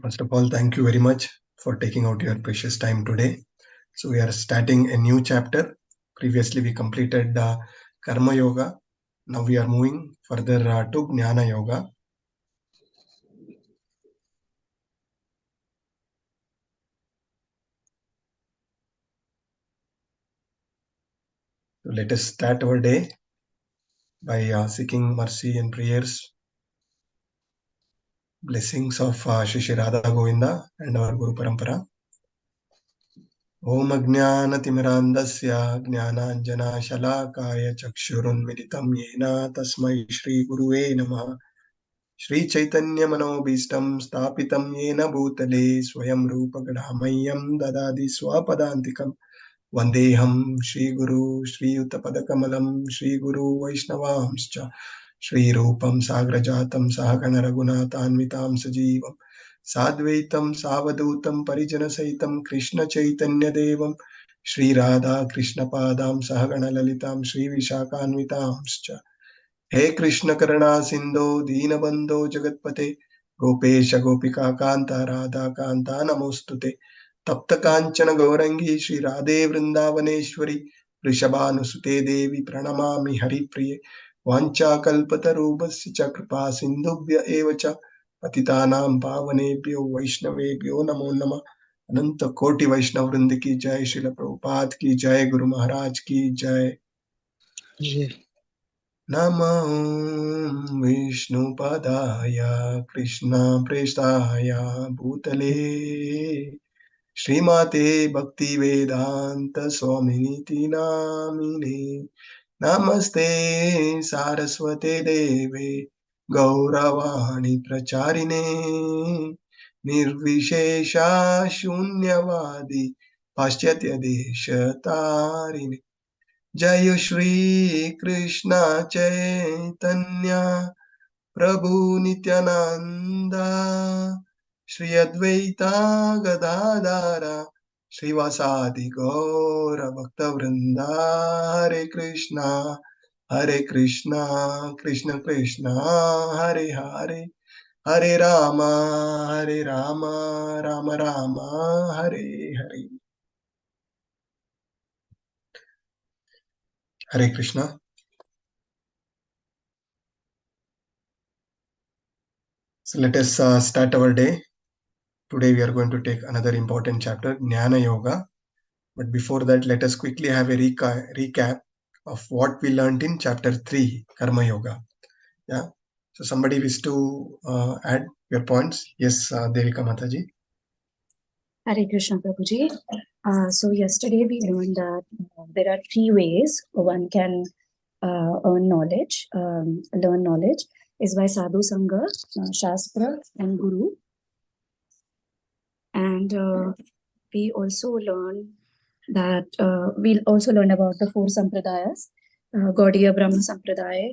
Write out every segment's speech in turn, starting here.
First of all, thank you very much for taking out your precious time today. So we are starting a new chapter. Previously, we completed Karma Yoga. Now we are moving further to Jnana Yoga. So let us start our day by seeking mercy and prayers, blessings of Shri Shri Radha Govinda and our Guru Parampara. Om Ajnanatimirandasya Jnananjana Shalakaya Chakshurunmilitam Yena Tasmai Shri Guruve Namaha. Shri Chaitanya Manobhistam Stapitam Yena Bhutale Swayam Rupa Gadhamayam Dadadi Swapadantikam Vandeham Shri Guru Shri Uttapadakamalam Shri Guru Vaishnavamscha Shri Rupam Sagrajatam Sahagana Raghunatanvitam Sajivam Sadvaitam Savadutam Parijana Saitam Krishna Chaitanya Devam Shri Radha Krishna Padam Sahagana Lalitam Shri Vishakhanvitamscha हे कृष्ण करुणा सिंधो दीनबंधो जगतपते गोपेश गोपिका कांता राधा कांता नमोस्तुते तप्त कांचन गौरंगी श्री राधे वृंदावनेश्वरी वृषभानुसुते देवी प्रणमामि हरिप्रिये वाञ्छाकल्पतरुभ्यश्च च कृपा सिन्धुभ्य एव च पतितानां पावनेभ्यो वैष्णवेभ्यो नमो नमः। अनंत कोटि वैष्णव वृंद की जय, श्रील प्रभुपाद की जय, गुरु महाराज की जय। नमो विष्णुपदाय कृष्णप्रेष्ठाय भूतले श्रीमते भक्तिवेदांत स्वामिनिति नामिने नमस्ते सारस्वते देवे गौरवाणी प्रचारिणे निर्विशेषा शून्यवादी पाश्चात्य देश तारिणे जय श्री कृष्ण चैतन्य प्रभु नित्यानंदा श्री अद्वैता गदाधर श्रीवासादि गौर भक्त वृंदा हरे Krishna Krishna Krishna Hare Hare Hare Ram Ram Ram Hare Hare. Hare Krishna. So let us start our day. Today we are going to take another important chapter, Jnana Yoga. But before that, let us quickly have a recap of what we learned in chapter 3, Karma Yoga. Yeah. So somebody wish to add your points? Yes, Devika Mataji. Hare Krishna Prabhuji. So yesterday we learned that there are 3 ways one can learn knowledge is by Sadhu Sangha, Shastra and Guru. And we also learned that we'll also learn about the 4 Sampradayas, Gaudiya Brahma Sampradaya,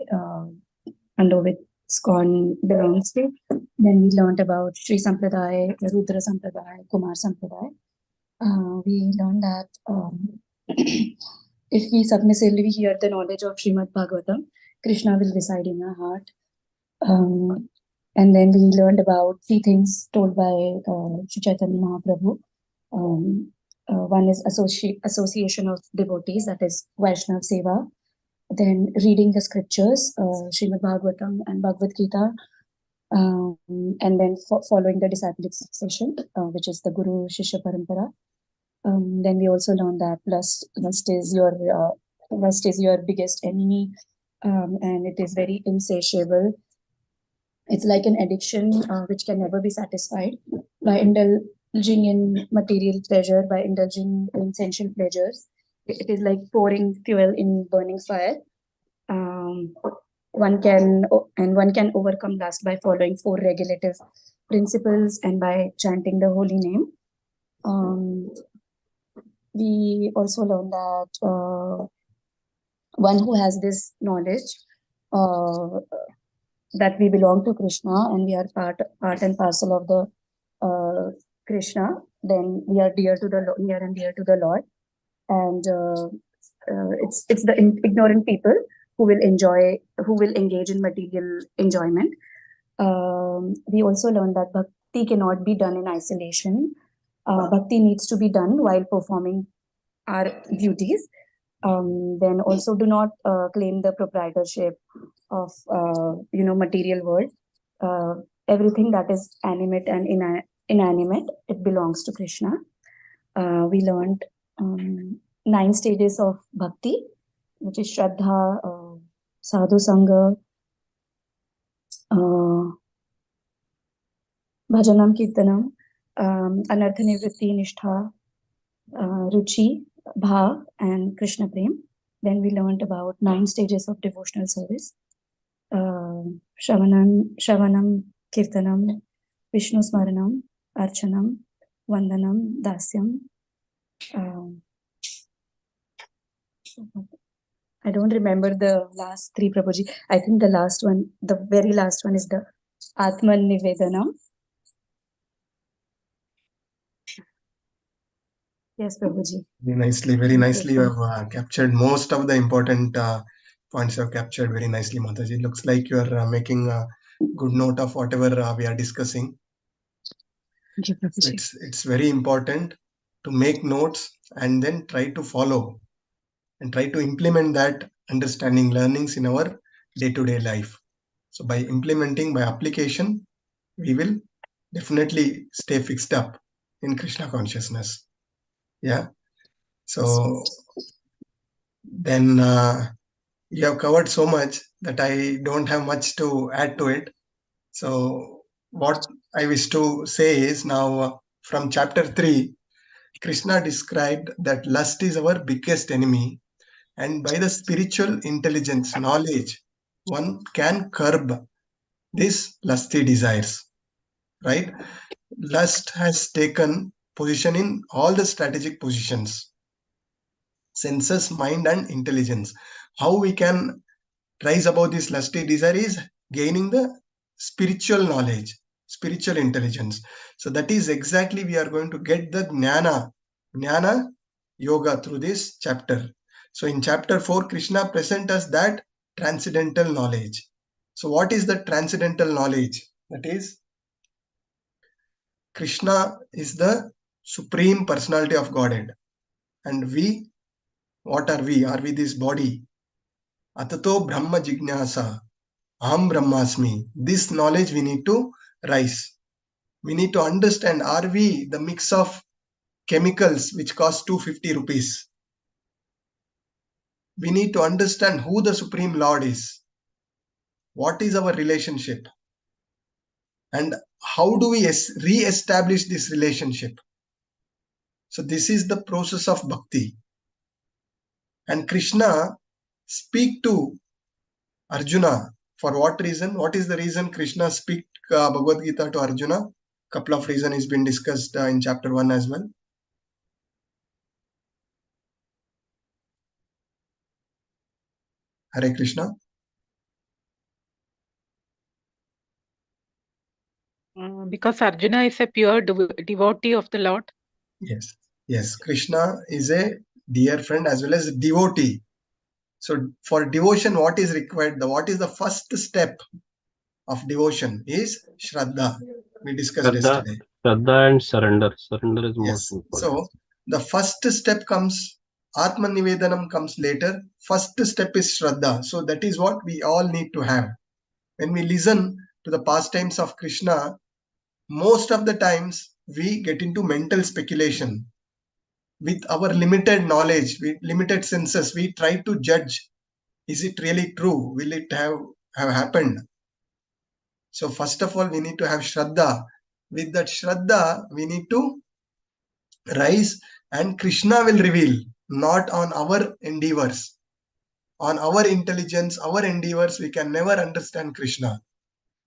under which ISKCON belongs to. Then we learned about Sri Sampradaya, Rudra Sampradaya, Kumar Sampradaya. We learned that if we submissively hear the knowledge of Srimad Bhagavatam, Krishna will reside in our heart. And then we learned about 3 things told by Sri Chaitanya Mahaprabhu. One is association of devotees, that is Vaishnava Seva. Then reading the scriptures, Srimad Bhagavatam and Bhagavad Gita. And then following the disciplic succession, which is the Guru Shishya Parampara. Then we also learned that lust is your biggest enemy, and it is very insatiable. It's like an addiction which can never be satisfied. By indulging in material pleasure, by indulging in sensual pleasures, it is like pouring fuel in burning fire. One can overcome lust by following 4 regulative principles and by chanting the holy name. We also learned that one who has this knowledge that we belong to Krishna and we are part and parcel of the Krishna, then we are near and dear to the Lord. And it's the ignorant people who will engage in material enjoyment. We also learned that bhakti cannot be done in isolation. Bhakti needs to be done while performing our duties. Then also do not claim the proprietorship of material world. Everything that is animate and inanimate, it belongs to Krishna. We learned 9 stages of bhakti, which is Shraddha, Sadhu Sangha, Bhajanam Kirtanam, Anartha Nivritti Nishtha, Ruchi, Bhav, and Krishna Prem. Then we learned about 9 stages of devotional service. Shravanam, Kirtanam, Vishnu Smaranam, Archanam, Vandanam, Dasyam. I don't remember the last 3, Prabhuji. I think the last one, the very last one is the Atman Nivedanam. Yes, Prabhuji. Very nicely you have captured most of the important points you have captured very nicely, Mataji. It looks like you are making a good note of whatever we are discussing. Thank you, so it's very important to make notes and then try to follow and try to implement that understanding learnings in our day-to-day life. So by implementing, by application, we will definitely stay fixed up in Krishna consciousness. Yeah. So then you have covered so much that I don't have much to add to it. So what I wish to say is now from chapter 3, Krishna described that lust is our biggest enemy, and by the spiritual intelligence, knowledge, one can curb these lusty desires, right? Lust has taken position in all the strategic positions, senses, mind, and intelligence. How we can rise above this lusty desire is gaining the spiritual knowledge, spiritual intelligence. So that is exactly we are going to get the jnana yoga through this chapter. So in chapter 4, Krishna presents us that transcendental knowledge. So what is the transcendental knowledge? That is, Krishna is the supreme personality of Godhead. And we, what are we? Are we this body? Atato Brahma Jignasa. Aham Brahmasmi. This knowledge we need to rise. We need to understand, are we the mix of chemicals which cost 250 rupees? We need to understand who the Supreme Lord is. What is our relationship? And how do we re-establish this relationship? So this is the process of bhakti. And Krishna speak to Arjuna. For what reason? What is the reason Krishna speak Bhagavad Gita to Arjuna? Couple of reasons has been discussed in chapter 1 as well. Hare Krishna. Because Arjuna is a pure devotee of the Lord. Yes. Krishna is a dear friend as well as a devotee. So for devotion, what is required? What is the first step of devotion is Shraddha. We discussed yesterday. Shraddha and surrender. Surrender is most important. So the first step comes, Atman Nivedanam comes later. First step is Shraddha. So that is what we all need to have. When we listen to the pastimes of Krishna, most of the times we get into mental speculation. With our limited knowledge, with limited senses, we try to judge, is it really true? Will it have happened? So first of all, we need to have Shraddha. With that Shraddha, we need to rise and Krishna will reveal, not on our endeavors. On our intelligence, our endeavors, we can never understand Krishna.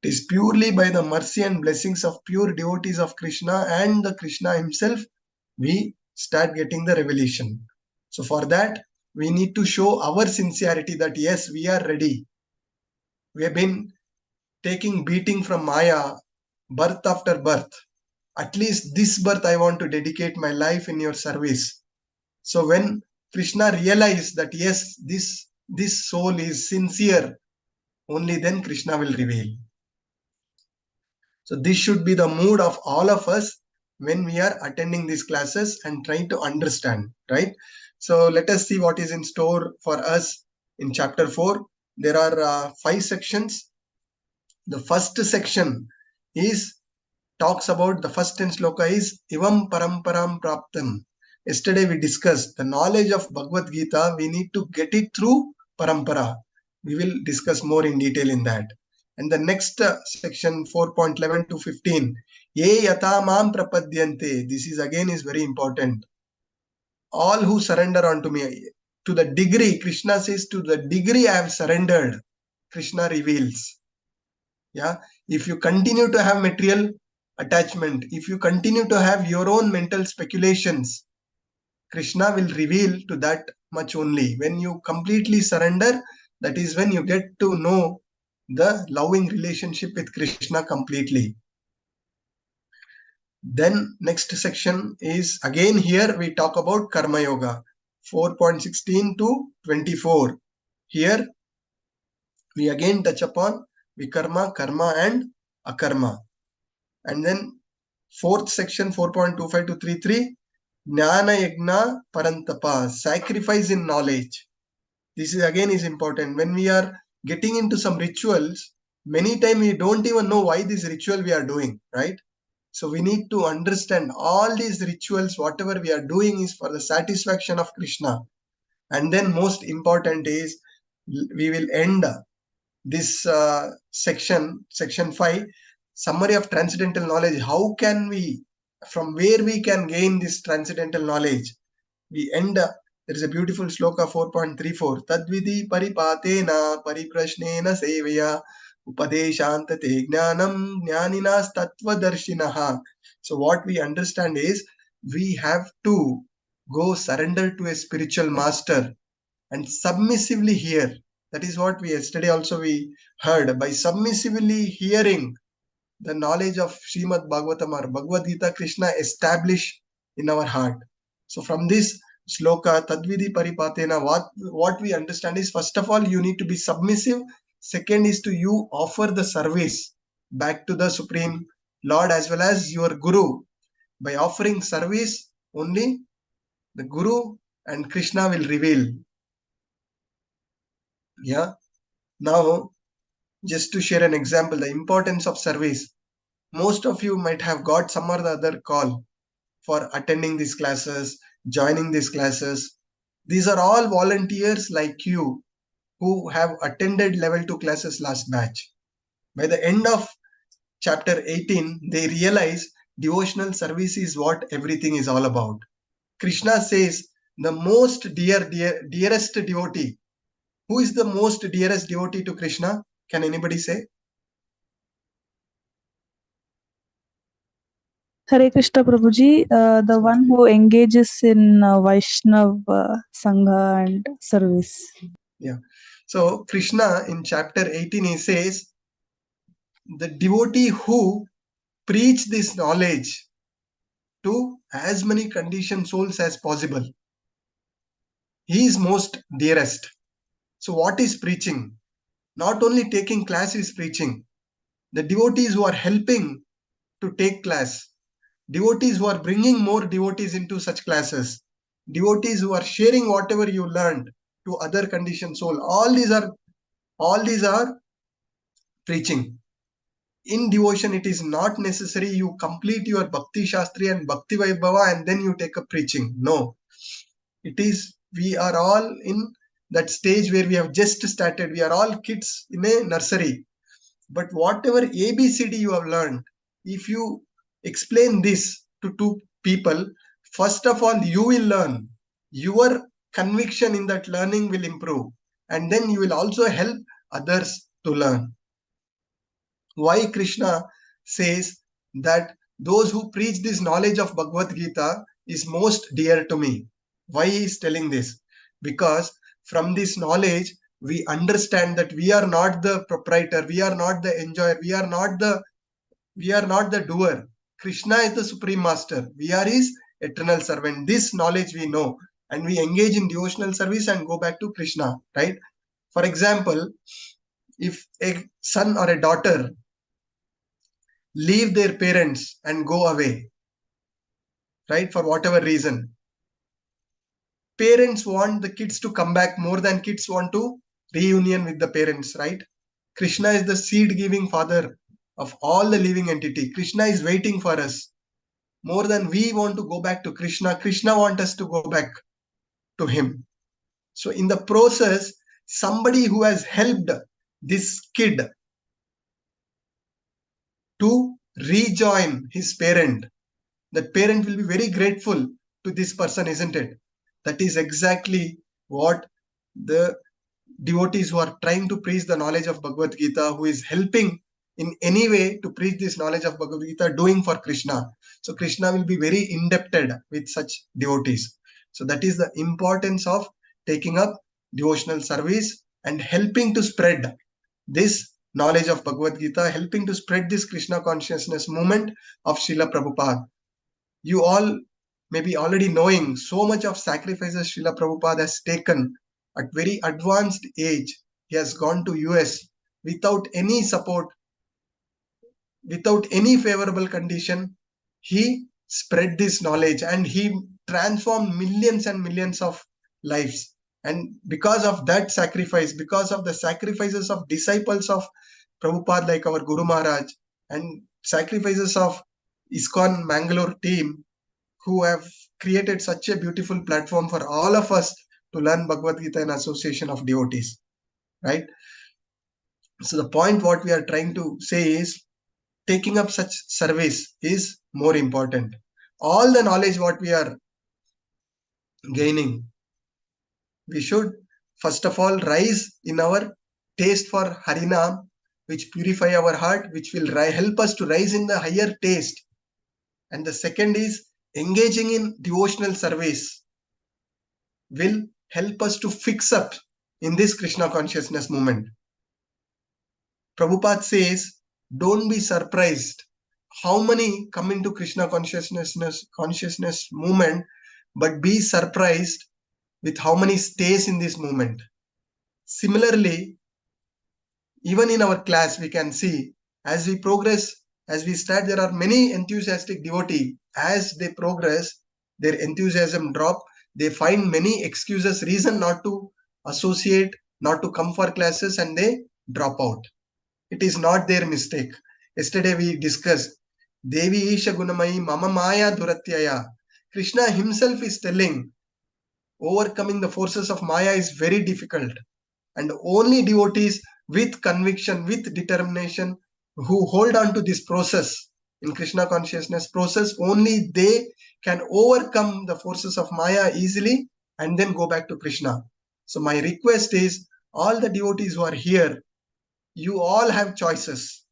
It is purely by the mercy and blessings of pure devotees of Krishna and the Krishna himself, we start getting the revelation. So for that, we need to show our sincerity that yes, we are ready. We have been taking beating from Maya, birth after birth. At least this birth I want to dedicate my life in your service. So when Krishna realized that yes, this soul is sincere, only then Krishna will reveal. So this should be the mood of all of us when we are attending these classes and trying to understand, right? So let us see what is in store for us in chapter 4. There are 5 sections. The first section talks about the first 10 sloka is Ivam Paramparam Praptam. Yesterday we discussed the knowledge of Bhagavad Gita. We need to get it through Parampara. We will discuss more in detail in that. And the next section 4.11 to 15. Ye yata mam prapadyante. This is again is very important. All who surrender unto me. To the degree, Krishna says, to the degree I have surrendered, Krishna reveals. Yeah. If you continue to have material attachment, if you continue to have your own mental speculations, Krishna will reveal to that much only. When you completely surrender, that is when you get to know the loving relationship with Krishna completely. Then next section is again here we talk about Karma Yoga 4.16 to 24. Here we again touch upon Vikarma, Karma and Akarma. And then fourth section 4.25 to 33, Jnana Yagna Parantapa, sacrifice in knowledge. This is again is important. When we are getting into some rituals, many times we don't even know why this ritual we are doing, right? So we need to understand all these rituals, whatever we are doing is for the satisfaction of Krishna. And then most important is we will end this section 5, summary of transcendental knowledge. How can we, from where we can gain this transcendental knowledge? We end there is a beautiful sloka 4.34. Tadvidi paripatena pariprashnena sevaya upadeshantate jnanam jnaninas tattvadarshinaha. So what we understand is we have to go surrender to a spiritual master and submissively hear. That is what we yesterday also we heard. By submissively hearing the knowledge of Srimad Bhagavatam or Bhagavad Gita, Krishna establish in our heart. So from this sloka, Tadvidi Paripatena, what we understand is, first of all, you need to be submissive. Second is to you offer the service back to the Supreme Lord as well as your Guru. By offering service, only the Guru and Krishna will reveal. Yeah. Now, just to share an example, the importance of service. Most of you might have got some or the other call for attending these classes, joining these classes. These are all volunteers like you who have attended level 2 classes last batch. By the end of chapter 18, they realize devotional service is what everything is all about. Krishna says the most dearest devotee. Who is the most dearest devotee to Krishna? Can anybody say? Hare Krishna Prabhuji, the one who engages in Vaishnav Sangha and service. Yeah. So Krishna in chapter 18, he says, the devotee who preach this knowledge to as many conditioned souls as possible, he is most dearest. So what is preaching? Not only taking class is preaching. The devotees who are helping to take class, devotees who are bringing more devotees into such classes, devotees who are sharing whatever you learned to other conditioned soul, all these are preaching. In devotion, it is not necessary you complete your Bhakti Shastri and Bhakti Vaibhava and then you take up preaching. No. It is, we are all in that stage where we have just started. We are all kids in a nursery. But whatever ABCD you have learned, if you explain this to two people, first of all, you will learn. Your conviction in that learning will improve. And then you will also help others to learn. Why Krishna says that those who preach this knowledge of Bhagavad Gita is most dear to me. Why he is telling this? Because from this knowledge, we understand that we are not the proprietor, we are not the enjoyer, we are not the doer. Krishna is the Supreme Master. We are his eternal servant. This knowledge we know, and we engage in devotional service and go back to Krishna, right? For example, if a son or a daughter leave their parents and go away, right? For whatever reason. Parents want the kids to come back more than kids want to reunion with the parents, right? Krishna is the seed-giving father of all the living entity. Krishna is waiting for us. More than we want to go back to Krishna, Krishna wants us to go back to him. So in the process, somebody who has helped this kid to rejoin his parent, that parent will be very grateful to this person, isn't it? That is exactly what the devotees who are trying to preach the knowledge of Bhagavad Gita, who is helping in any way to preach this knowledge of Bhagavad Gita, doing for Krishna. So Krishna will be very indebted with such devotees. So that is the importance of taking up devotional service and helping to spread this knowledge of Bhagavad Gita, helping to spread this Krishna consciousness movement of Srila Prabhupada. You all may be already knowing so much of sacrifices Srila Prabhupada has taken at very advanced age. He has gone to US without any support, without any favorable condition. He spread this knowledge and he transformed millions and millions of lives. And because of that sacrifice, because of the sacrifices of disciples of Prabhupada like our Guru Maharaj and sacrifices of ISKCON Mangalore team, who have created such a beautiful platform for all of us to learn Bhagavad Gita in association of devotees, right? So the point what we are trying to say is taking up such service is more important. All the knowledge what we are gaining, we should first of all rise in our taste for Harinam, which purify our heart, which will help us to rise in the higher taste. And the second is engaging in devotional service will help us to fix up in this Krishna consciousness movement. Prabhupada says, don't be surprised how many come into Krishna consciousness movement, but be surprised with how many stays in this movement. Similarly, even in our class, we can see as we progress, as we start, there are many enthusiastic devotees. As they progress, their enthusiasm drop. They find many excuses, reason not to associate, not to come for classes, and they drop out. It is not their mistake. Yesterday we discussed Devi Isha Gunamai Mama Maya Duratyaya. Krishna himself is telling overcoming the forces of Maya is very difficult. And only devotees with conviction, with determination, who hold on to this process in Krishna consciousness process, only they can overcome the forces of Maya easily and then go back to Krishna. So my request is all the devotees who are here, you all have choices.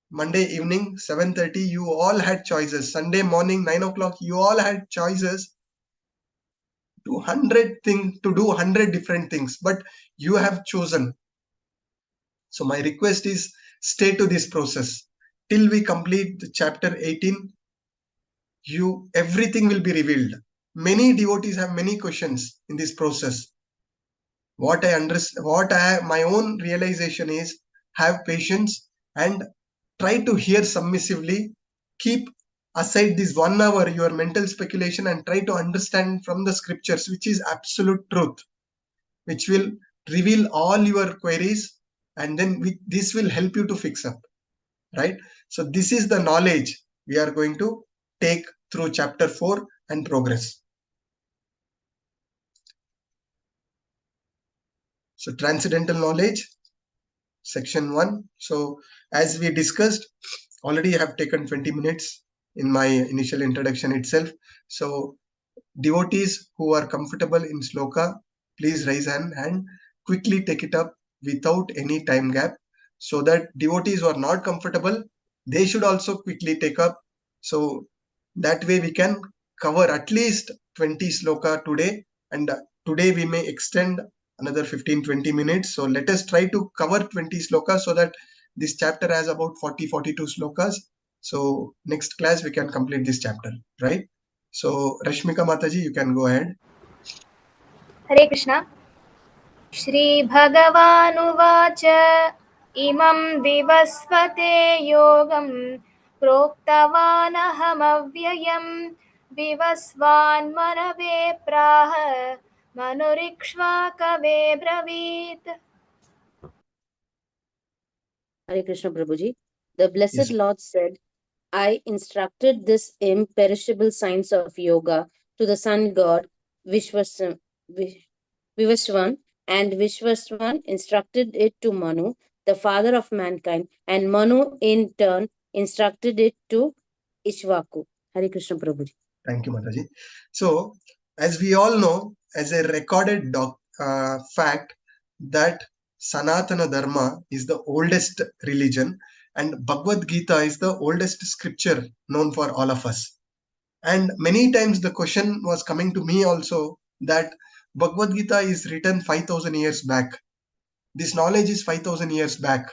Monday evening 7:30 you all had choices. Sunday morning 9 o'clock you all had choices to do 100 different things, but you have chosen. So my request is stay to this process till we complete the chapter 18. Everything will be revealed. Many devotees have many questions in this process. My own realization is have patience and try to hear submissively. Keep aside this 1 hour your mental speculation and try to understand from the scriptures, which is absolute truth, which will reveal all your queries, and then this will help you to fix up, right? So this is the knowledge we are going to take through chapter 4 and progress. So transcendental knowledge, section 1. So as we discussed, already I have taken 20 minutes in my initial introduction itself. So devotees who are comfortable in sloka, please raise hand and quickly take it up without any time gap, so that devotees who are not comfortable, they should also quickly take up. So that way we can cover at least 20 sloka today, and today we may extend another 15-20 minutes. So let us try to cover 20 slokas so that this chapter has about 40-42 slokas. So next class we can complete this chapter, right? So Rashmika Mataji, you can go ahead. Hare Krishna. Shri Bhagavan Uvacha Imam Vivasvate Yogam प्रोक्तवानहमव्ययम् विवस्वान् मनवे प्राह मनुरिक्ष्वाकवे ब्रवीत्. Hare Krishna Prabhuji. The Blessed Yes. Lord said, I instructed this imperishable science of yoga to the sun god Vishwaswan, and Vishwaswan instructed it to Manu, the father of mankind, and Manu in turn instructed it to Ishwaku. Hare Krishna Prabhuji. Thank you, Mataji. So, as we all know, as a recorded fact, that Sanatana Dharma is the oldest religion and Bhagavad Gita is the oldest scripture known for all of us. And many times the question was coming to me also that Bhagavad Gita is written 5,000 years back. This knowledge is 5,000 years back.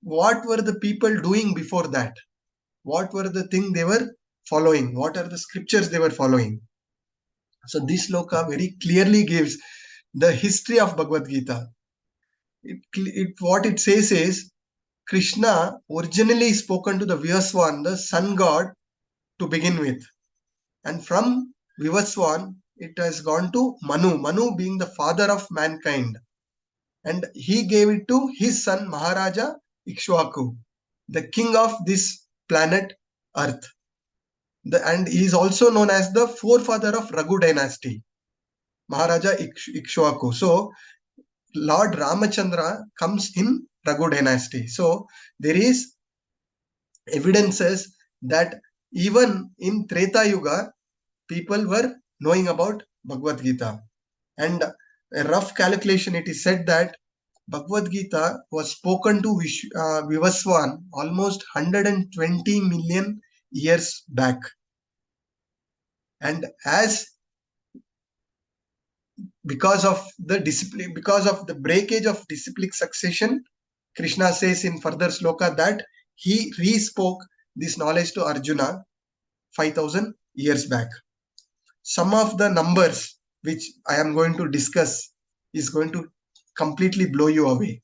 What were the people doing before that? What were the things they were following? What are the scriptures they were following? So this sloka very clearly gives the history of Bhagavad Gita. What it says is Krishna originally spoken to the Vivaswan, the sun god, to begin with. And from Vivaswan, it has gone to Manu, Manu being the father of mankind. And he gave it to his son Maharaja Ikshwaku, the king of this planet Earth. And he is also known as the forefather of Raghu dynasty, Maharaja Ikshwaku. So Lord Ramachandra comes in Raghu dynasty. So there is evidences that even in Treta Yuga, people were knowing about Bhagavad Gita. And a rough calculation, it is said that Bhagavad Gita was spoken to Vivaswan almost 120 million years back. And as because of the discipline, because of the breakage of disciplic succession, Krishna says in further sloka that he re-spoke this knowledge to Arjuna 5,000 years back. Some of the numbers which I am going to discuss is going to completely blow you away.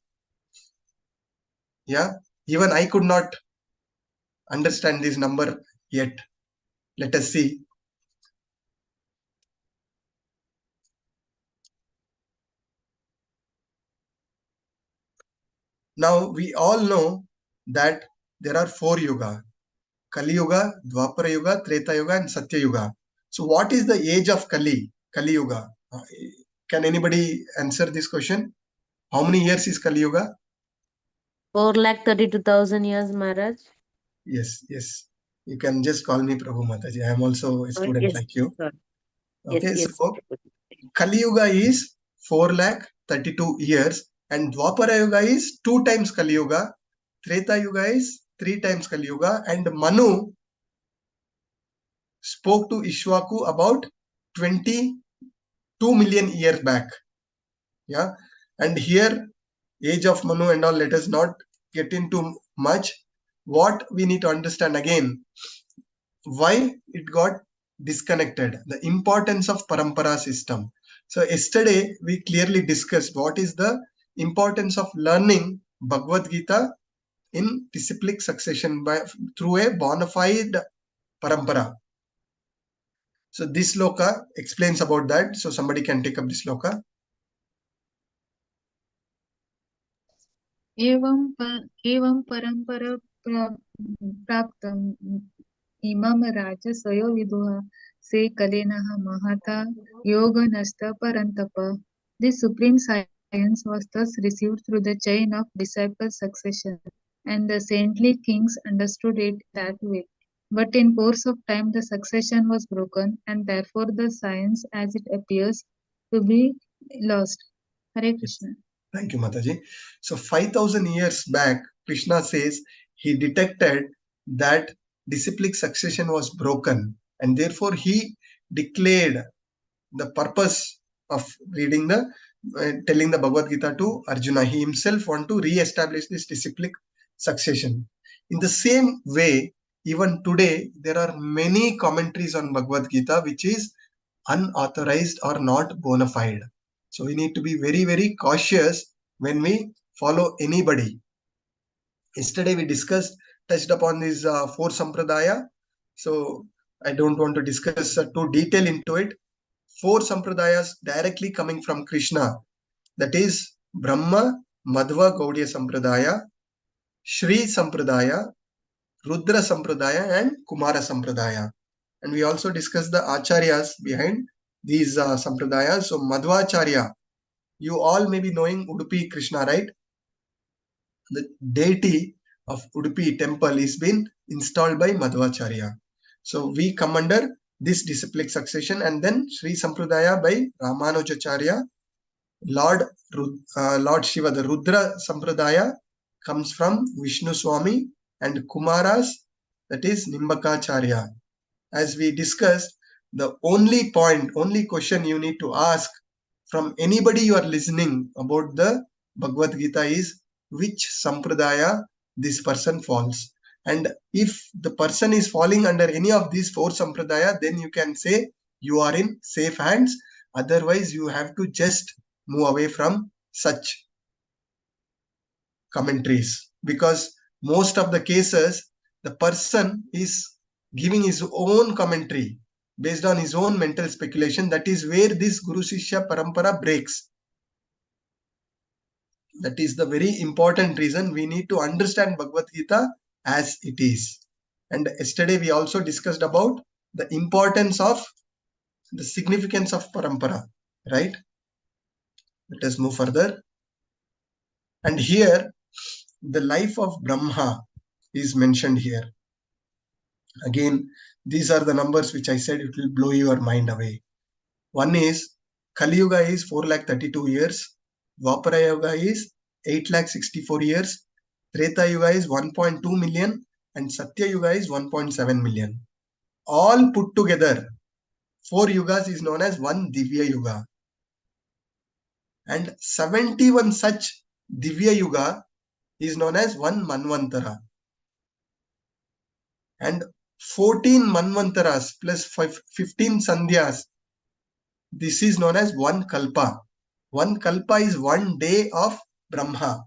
Yeah, even I could not understand this number yet. Let us see. Now we all know that there are 4 yuga: Kali Yuga, Dwapara Yuga, Treta Yuga and Satya Yuga. So what is the age of Kali Yuga? Can anybody answer this question? How many years is Kali Yuga? 4,32,000 years, Maharaj. Yes. You can just call me Prabhu Mataji. I am also a student Yes, like you. sorry. Okay, Yes. so Kali Yuga is 4,32 years and Dwapara Yuga is 2 times Kali Yuga. Treta Yuga is 3 times Kali Yuga, and Manu spoke to Ishwaku about 22 million years back. Yeah, and here age of Manu and all, let us not get into much. What we need to understand again, why it got disconnected, the importance of parampara system. So yesterday we clearly discussed what is the importance of learning Bhagavad Gita in disciplic succession through a bona fide parampara. So this sloka explains about that. So somebody can take up this sloka. एवं परम्परा प्राप्तम् इमं राजसयो विदुः से कलेनः महता योगनष्ट परन्तप. This supreme science was thus received through the chain of disciple succession, and the saintly kings understood it that way. But in course of time the succession was broken, and therefore the science as it appears to be lost. Hare Krishna. Thank you, Mataji. So 5,000 years back, Krishna says he detected that disciplic succession was broken, and therefore he declared the purpose of telling the Bhagavad Gita to Arjuna. He himself want to re-establish this disciplic succession. In the same way, even today, there are many commentaries on Bhagavad Gita which is unauthorized or not bona fide. So we need to be very, very cautious when we follow anybody. Yesterday we discussed touched upon these 4 sampradaya. So I don't want to discuss too detail into it. 4 sampradayas directly coming from Krishna. That is Brahma, Madhva, Gaudiya Sampradaya, Shri Sampradaya, Rudra Sampradaya, and Kumara Sampradaya. And we also discussed the acharyas behind these sampradayas. So Madhvacharya, you all may be knowing Udupi Krishna, right? The deity of Udupi temple is been installed by Madhvacharya. So we come under this disciplic succession, and then Sri Sampradaya by Ramanujacharya. Lord Shiva, the Rudra Sampradaya comes from Vishnu Swami, and Kumaras, that is Nimbakacharya. As we discussed, the only question you need to ask from anybody you are listening about the Bhagavad Gita is which sampradaya this person falls. And if the person is falling under any of these 4 sampradaya, then you can say you are in safe hands. Otherwise, you have to just move away from such commentaries, because most of the cases the person is giving his own commentary based on his own mental speculation. That is where this Guru Shishya Parampara breaks. That is the very important reason we need to understand Bhagavad Gita as it is. And yesterday we also discussed about the importance of the significance of Parampara, right? Let us move further. And here the life of Brahma is mentioned here. Again, these are the numbers which I said it will blow your mind away. One is Kali Yuga is 4,32 years, Dwapara Yuga is 8,64 years, Treta Yuga is 1.2 million, and Satya Yuga is 1.7 million. All put together, 4 yugas is known as one Divya Yuga. And 71 such Divya Yuga is known as one Manvantara. And 14 Manvantaras plus 15 Sandhyas, this is known as one Kalpa. One Kalpa is 1 day of Brahma.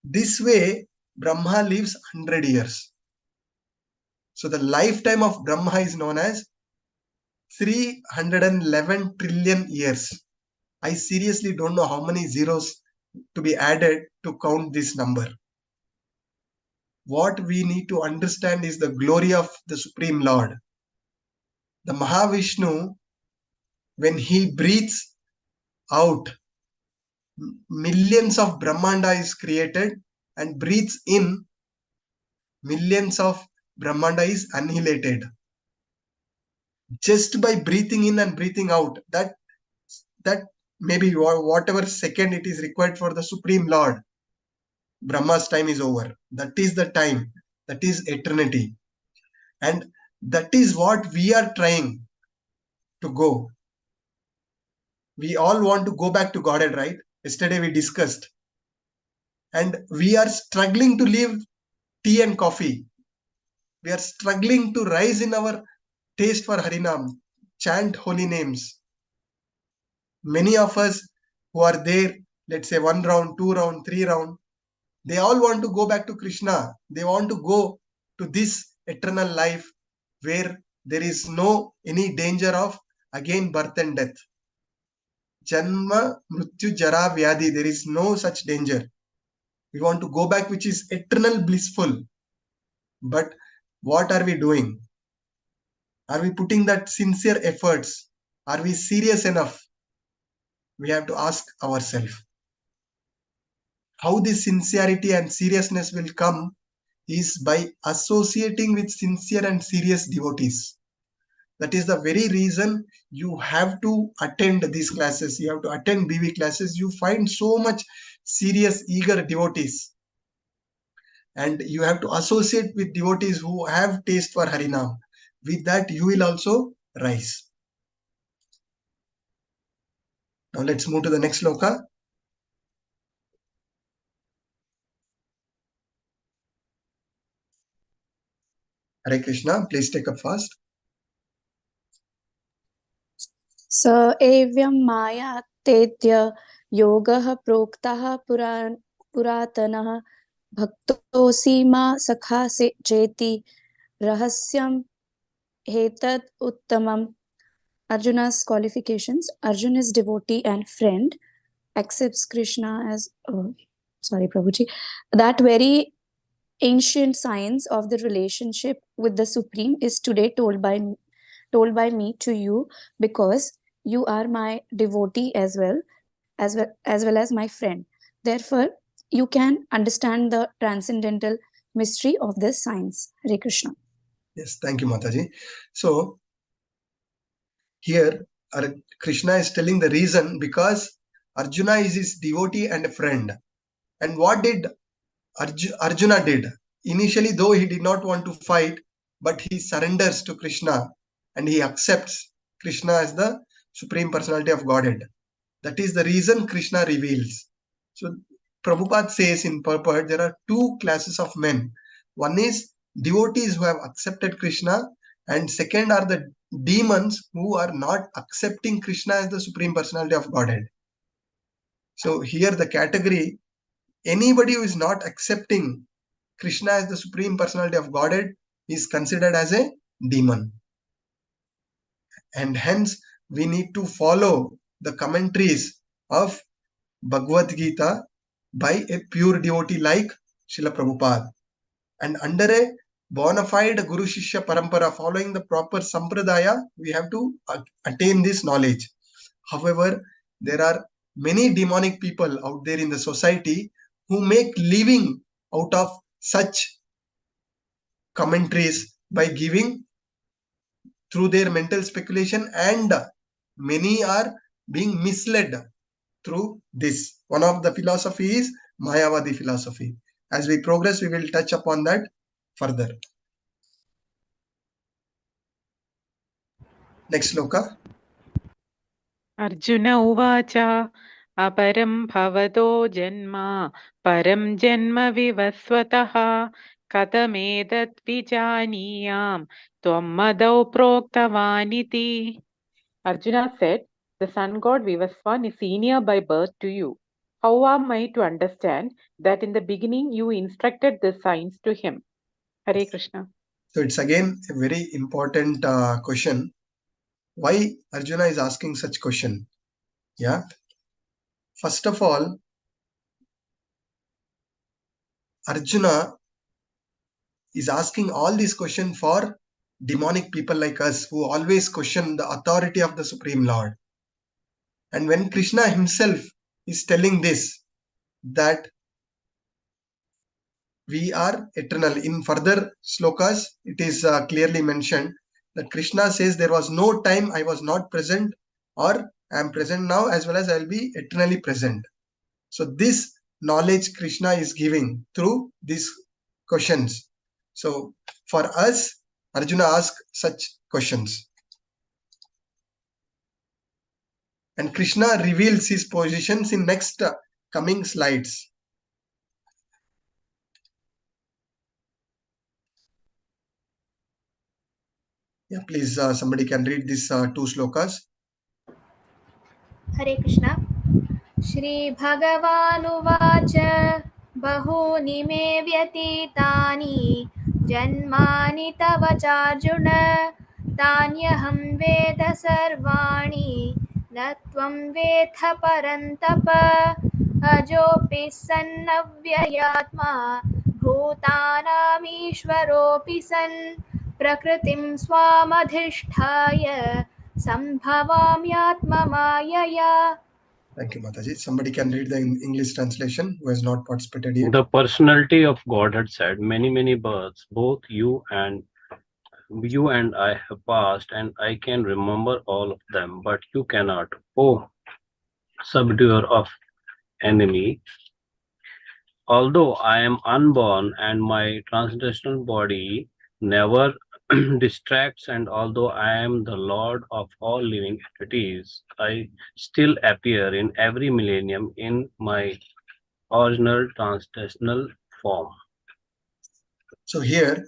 This way, Brahma lives 100 years. So the lifetime of Brahma is known as 311 trillion years. I seriously don't know how many zeros to be added to count this number. What we need to understand is the glory of the Supreme Lord. The Mahavishnu, when he breathes out, millions of Brahmanda is created, and breathes in, millions of Brahmanda is annihilated. Just by breathing in and breathing out, that maybe whatever second it is required for the Supreme Lord, Brahma's time is over. That is the time. That is eternity. And that is what we are trying to go. We all want to go back to Godhead, right? Yesterday we discussed. And we are struggling to leave tea and coffee. We are struggling to rise in our taste for Harinam, chant holy names. Many of us who are there, let's say 1 round, 2 round, 3 round, they all want to go back to Krishna. They want to go to this eternal life where there is no any danger of again birth and death. Janma, Mrityu, Jara, Vyadhi, there is no such danger. We want to go back, which is eternal blissful. But what are we doing? Are we putting that sincere efforts? Are we serious enough? We have to ask ourselves. How this sincerity and seriousness will come is by associating with sincere and serious devotees. That is the very reason you have to attend these classes. You have to attend BV classes. You find so much serious, eager devotees. And you have to associate with devotees who have taste for Harinam. With that, you will also rise. Now let's move to the next sloka. Hare Krishna, please take up fast. स एवं माया तेत्य योगः प्रोक्तः पुरातनः Bhaktosi ma sakha se jeti rahasyam hetat uttamam. Arjuna's qualifications. Arjun is devotee and friend, accepts Krishna as, sorry Prabhuji, that very ancient science of the relationship with the Supreme is today told by me to you, because you are my devotee as well as my friend. Therefore, you can understand the transcendental mystery of this science. Hare Krishna. Yes, thank you, Mataji. So here Krishna is telling the reason because Arjuna is his devotee and a friend. And what did Arjuna did? Initially, though he did not want to fight, but he surrenders to Krishna and he accepts Krishna as the Supreme Personality of Godhead. That is the reason Krishna reveals. So Prabhupada says in purport, there are two classes of men. One is devotees who have accepted Krishna, and second are the demons who are not accepting Krishna as the Supreme Personality of Godhead. So here the category, anybody who is not accepting Krishna as the Supreme Personality of Godhead is considered as a demon. And hence we need to follow the commentaries of Bhagavad Gita by a pure devotee like Srila Prabhupada. And under a bona fide Guru Shishya Parampara, following the proper Sampradaya, we have to attain this knowledge. However, there are many demonic people out there in the society who make living out of such commentaries by giving through their mental speculation, and many are being misled through this. One of the philosophy is Mayavadi philosophy. As we progress, we will touch upon that further. Next sloka. Arjuna uvacha aparam bhavato janma param janma vivasvataha katamedat vijaniyam tvam madau proktavaniti. Arjuna said, the sun god Vivasvan is senior by birth to you. How am I to understand that in the beginning you instructed the science to him? Hare Krishna. So it's again a very important question. Why Arjuna is asking such question? Yeah. First of all, Arjuna is asking all these questions for demonic people like us who always question the authority of the Supreme Lord. And when Krishna himself is telling this, that we are eternal. In further slokas, it is clearly mentioned that Krishna says there was no time I was not present, or I am present now as well as I will be eternally present. So this knowledge Krishna is giving through these questions. So for us, Arjuna asks such questions. And Krishna reveals his positions in next coming slides. Yeah, please, somebody can read these two slokas. हरे कृष्ण श्रीभगवानुवाच बहूनि मे व्यतीतानि जन्मानि तव चार्जुन तान्यहं वेद सर्वाणि न त्वं वेत्थ परन्तप अजोऽपि सन्नव्ययात्मा भूतानामीश्वरोऽपि सन् प्रकृतिं स्वामधिष्ठाय सम्भवाम्यात्ममायया. Thank you, Mataji. Somebody can read the English translation who has not participated yet. The personality of God had said, many births, both you and I have passed, and I can remember all of them, but you cannot. Oh, subduer of enemy, although I am unborn and my transcendental body never distracts, and although I am the Lord of all living entities, I still appear in every millennium in my original transcendental form. So here,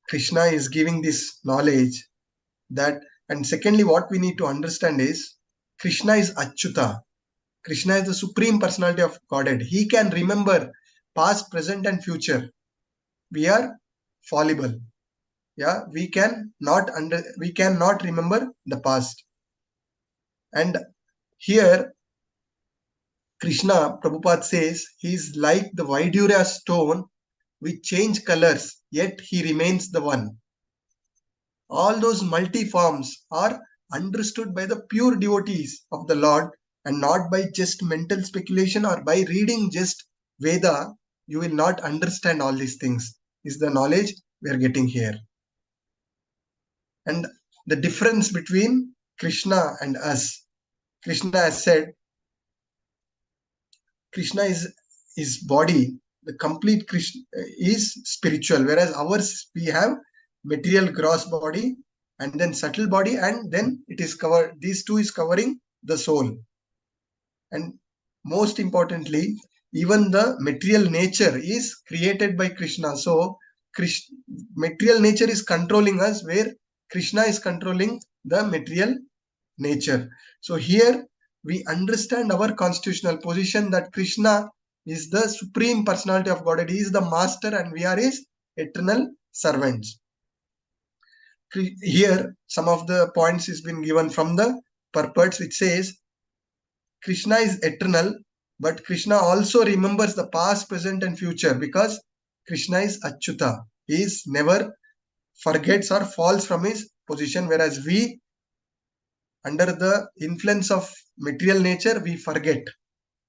Krishna is giving this knowledge that, and secondly, what we need to understand is Krishna is Acyuta. Krishna is the Supreme Personality of Godhead. He can remember past, present and future, we are fallible. Yeah, we cannot remember the past. And here Krishna, Prabhupada says, he is like the Vaidura stone which change colors, yet he remains the one. All those multi-forms are understood by the pure devotees of the Lord, and not by just mental speculation or by reading just Veda. You will not understand all these things, is the knowledge we are getting here. And the difference between Krishna and us. Krishna has said, Krishna is his body, the complete Krishna is spiritual, whereas ours, we have material gross body and then subtle body, and then it is covered, these two is covering the soul. And most importantly, even the material nature is created by Krishna. So material nature is controlling us, where Krishna is controlling the material nature. So here we understand our constitutional position, that Krishna is the supreme personality of Godhead. He is the master and we are his eternal servants. Here some of the points is been given from the purports, which says Krishna is eternal, but Krishna also remembers the past, present and future, because Krishna is Acyuta. He is never forgets or falls from his position, whereas we, under the influence of material nature, we forget.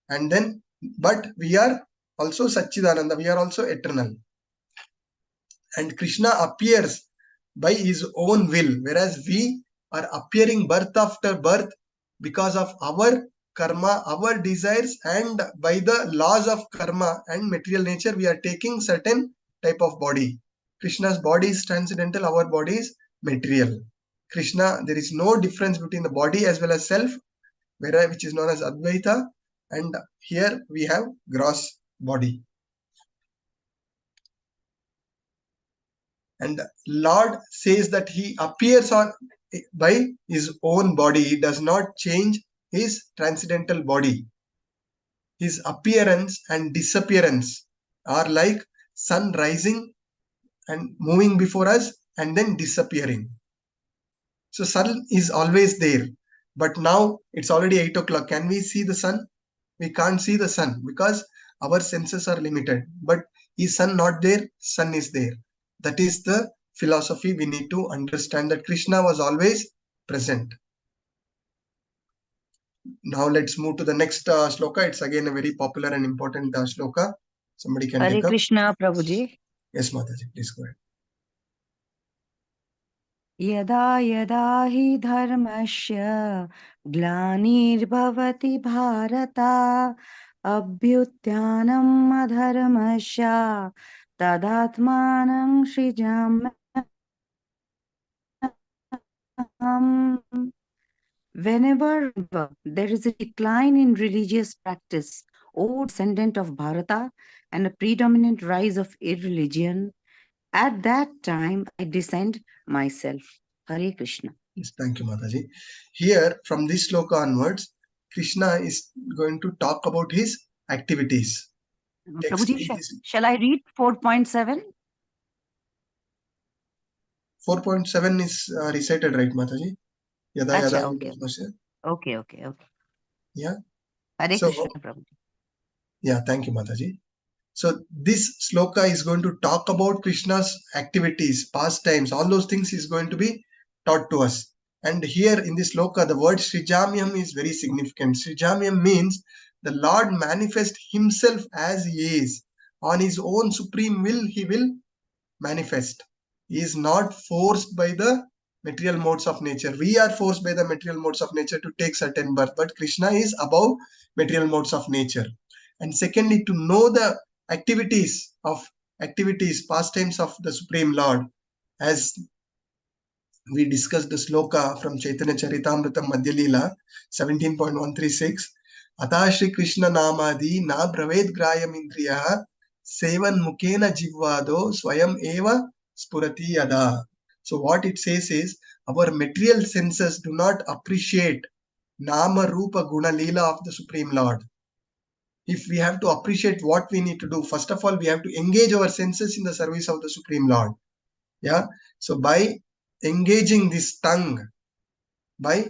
And then, but we are also Satchidananda, we are also eternal. And Krishna appears by his own will, whereas we are appearing birth after birth because of our karma, our desires, and by the laws of karma and material nature, we are taking certain type of body. Krishna's body is transcendental, our body is material. Krishna, there is no difference between the body as well as self, which is known as Advaita, and here we have gross body. And Lord says that he appears by his own body. He does not change his transcendental body. His appearance and disappearance are like sun rising and moving before us and then disappearing. So sun is always there, but now it's already 8 o'clock. Can we see the sun? We can't see the sun because our senses are limited. But is sun not there? Sun is there. That is the philosophy we need to understand, that Krishna was always present. Now let's move to the next shloka. It's again a very popular and important shloka. Somebody can Hare take up. Krishna, Prabhuji. Yes, Mataji, please go ahead. Yada yada hi dharmasya glanirvavati bharata abhyutyanam adharmasya tadatmanam srijamam. Whenever there is a decline in religious practice, O descendant of Bharata, and a predominant rise of irreligion, at that time I descend myself. Hare Krishna. Yes, thank you, Mataji. Here, from this sloka onwards, Krishna is going to talk about his activities. Prabhuji, shall I read 4.7? 4.7 is recited, right, Mataji? Yada Achha, yada. okay. Yeah. Hare Krishna, Prabhuji. Yeah, thank you, Mataji. So this sloka is going to talk about Krishna's activities, pastimes, all those things is going to be taught to us. And here in this sloka, the word Srijamyam is very significant. Srijamyam means the Lord manifests himself as he is. On his own supreme will, he will manifest. He is not forced by the material modes of nature. We are forced by the material modes of nature to take certain birth, but Krishna is above material modes of nature. And secondly, to know the activities, pastimes of the Supreme Lord, as we discussed the sloka from Chaitanya Charitamrita Madhya Leela 17.136, Ata Shri Krishna Namadi na Braved Grayam Indriya Sevan Mukena Jivvado Swayam Eva Spurati Yada. So what it says is, our material senses do not appreciate Nama Rupa Guna Leela of the Supreme Lord. if we have to appreciate what we need to do, first of all, we have to engage our senses in the service of the Supreme Lord. Yeah. So by engaging this tongue, by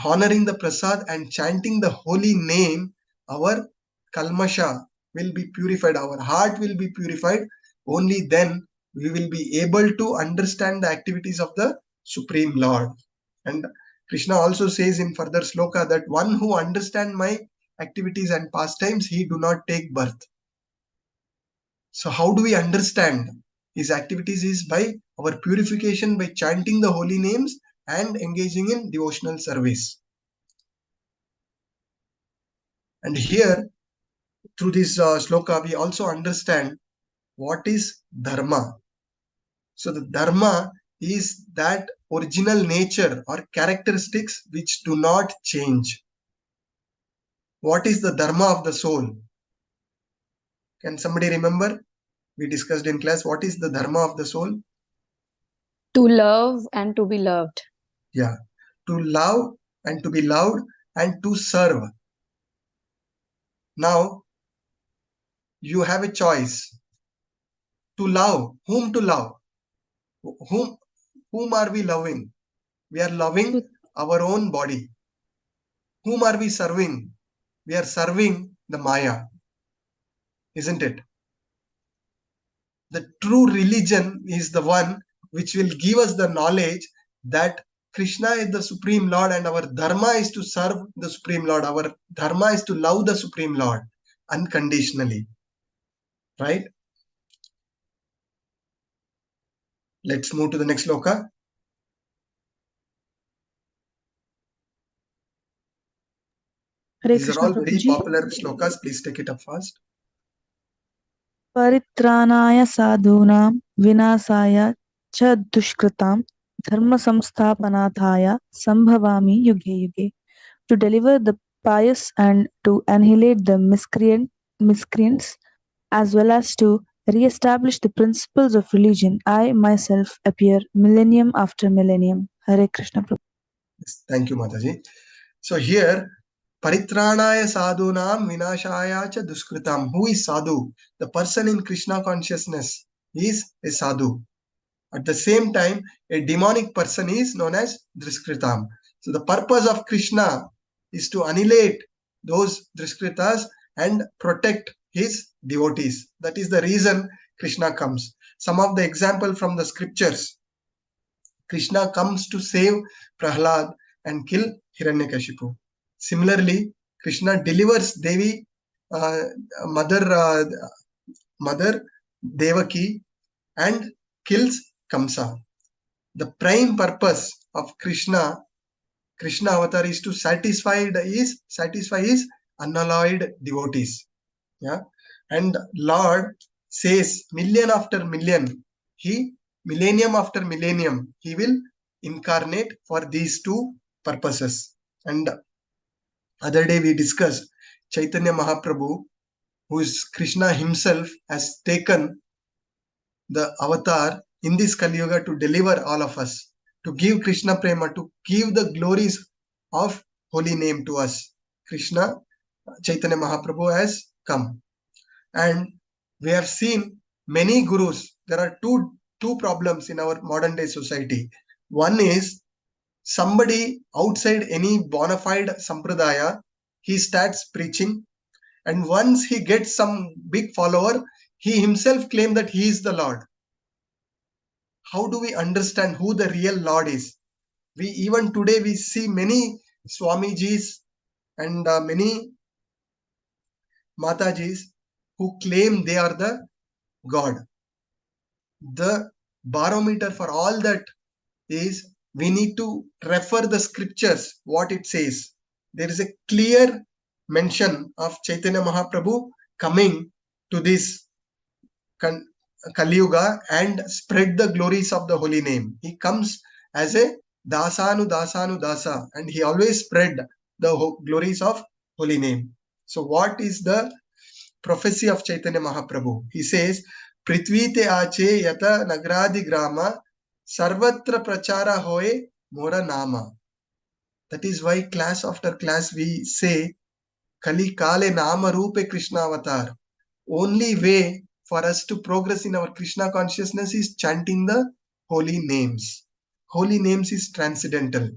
honoring the prasad and chanting the holy name, our kalmasha will be purified, our heart will be purified. Only then we will be able to understand the activities of the Supreme Lord. And Krishna also says in further sloka that one who understands my activities and pastimes, he do not take birth. So how do we understand his activities? Is by our purification, by chanting the holy names and engaging in devotional service. And here, through this sloka, we also understand what is dharma. So the dharma is that original nature or characteristics which do not change. What is the dharma of the soul? Can somebody remember? We discussed in class, what is the dharma of the soul? To love and to be loved. Yeah, to love and to be loved and to serve. Now, you have a choice to love. Whom to love? Whom are we loving? We are loving our own body. Whom are we serving? We are serving the Maya, isn't it? The true religion is the one which will give us the knowledge that Krishna is the Supreme Lord and our dharma is to serve the Supreme Lord. Our dharma is to love the Supreme Lord unconditionally. Right? Let's move to the next sloka. These are all very popular slokas. Please take it up fast. Paritranaya sadhunam vinasaya cha dushkritam dharma samsthapanataya sambhavami yuge yuge. To deliver the pious and to annihilate the miscreants, as well as to re-establish the principles of religion, I myself appear millennium after millennium. Hare Krishna Prabhu. Yes, thank you, Mataji. So here, Paritranaya sadhunam vinashaya cha duskritam. Who is sadhu? The person in Krishna consciousness is a sadhu. At the same time, a demonic person is known as Driskritam. So the purpose of Krishna is to annihilate those Driskritas and protect his devotees. That is the reason Krishna comes. Some of the example from the scriptures. Krishna comes to save Prahlad and kill Hiranyakashipu. Similarly, Krishna delivers Devi, mother Devaki, and kills Kamsa. The prime purpose of Krishna avatar is to satisfy his unalloyed devotees. Yeah, and Lord says million after million, millennium after millennium, he will incarnate for these two purposes. And other day we discussed Chaitanya Mahaprabhu, who is Krishna himself, has taken the avatar in this Kali Yuga to deliver all of us, to give Krishna Prema, to give the glories of holy name to us. Krishna, Chaitanya Mahaprabhu has come. And we have seen many gurus. There are two problems in our modern day society. One is somebody outside any bona fide sampradaya, he starts preaching, and once he gets some big follower, he himself claims that he is the Lord. How do we understand who the real Lord is? Even today we see many Swamijis and many Matajis who claim they are the God. The barometer for all that is we need to refer the scriptures, what it says. There is a clear mention of Chaitanya Mahaprabhu coming to this Kali Yuga and spread the glories of the holy name. He comes as a Dasanu Dasa, and he always spread the glories of holy name. So what is the prophecy of Chaitanya Mahaprabhu? He says, Prithvite ache yata nagradi grama sarvatra prachara hoye mora nama. That is why class after class we say Kali Kale Nama Rupe Krishna Avatar. Only way for us to progress in our Krishna consciousness is chanting the holy names. Holy names is transcendental.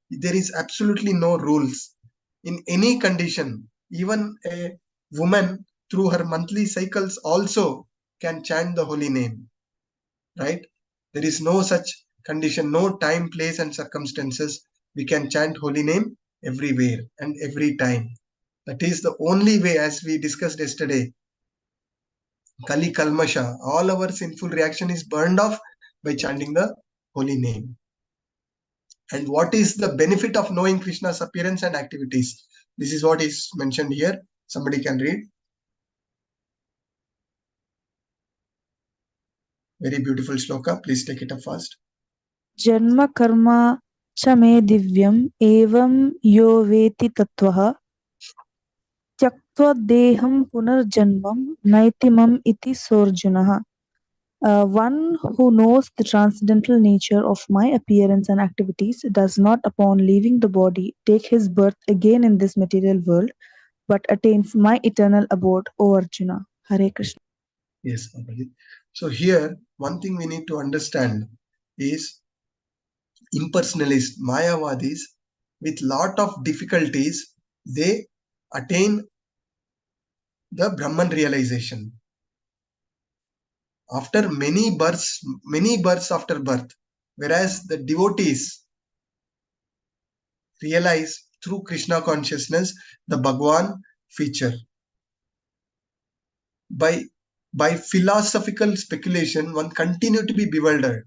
There is absolutely no rules. In any condition, even a woman through her monthly cycles also can chant the holy name, right? There is no such condition, no time, place, and circumstances. We can chant holy name everywhere and every time. That is the only way, as we discussed yesterday. Kali Kalmasha, all our sinful reaction is burned off by chanting the holy name. And what is the benefit of knowing Krishna's appearance and activities? This is what is mentioned here. Somebody can read. Very beautiful shloka. Please take it up fast. Janma karma cha me divyam evam yo veti tattvaha tyaktva deham punarjanmam naitimam iti sorjunaha. One who knows the transcendental nature of my appearance and activities does not, upon leaving the body, take his birth again in this material world, but attains my eternal abode, O Arjuna. Hare Krishna. Yes, Abhijit. So here, one thing we need to understand is impersonalist Mayavadis, with lot of difficulties, they attain the Brahman realization. After many births after birth, whereas the devotees realize through Krishna consciousness the Bhagwan feature. By philosophical speculation, one continue to be bewildered,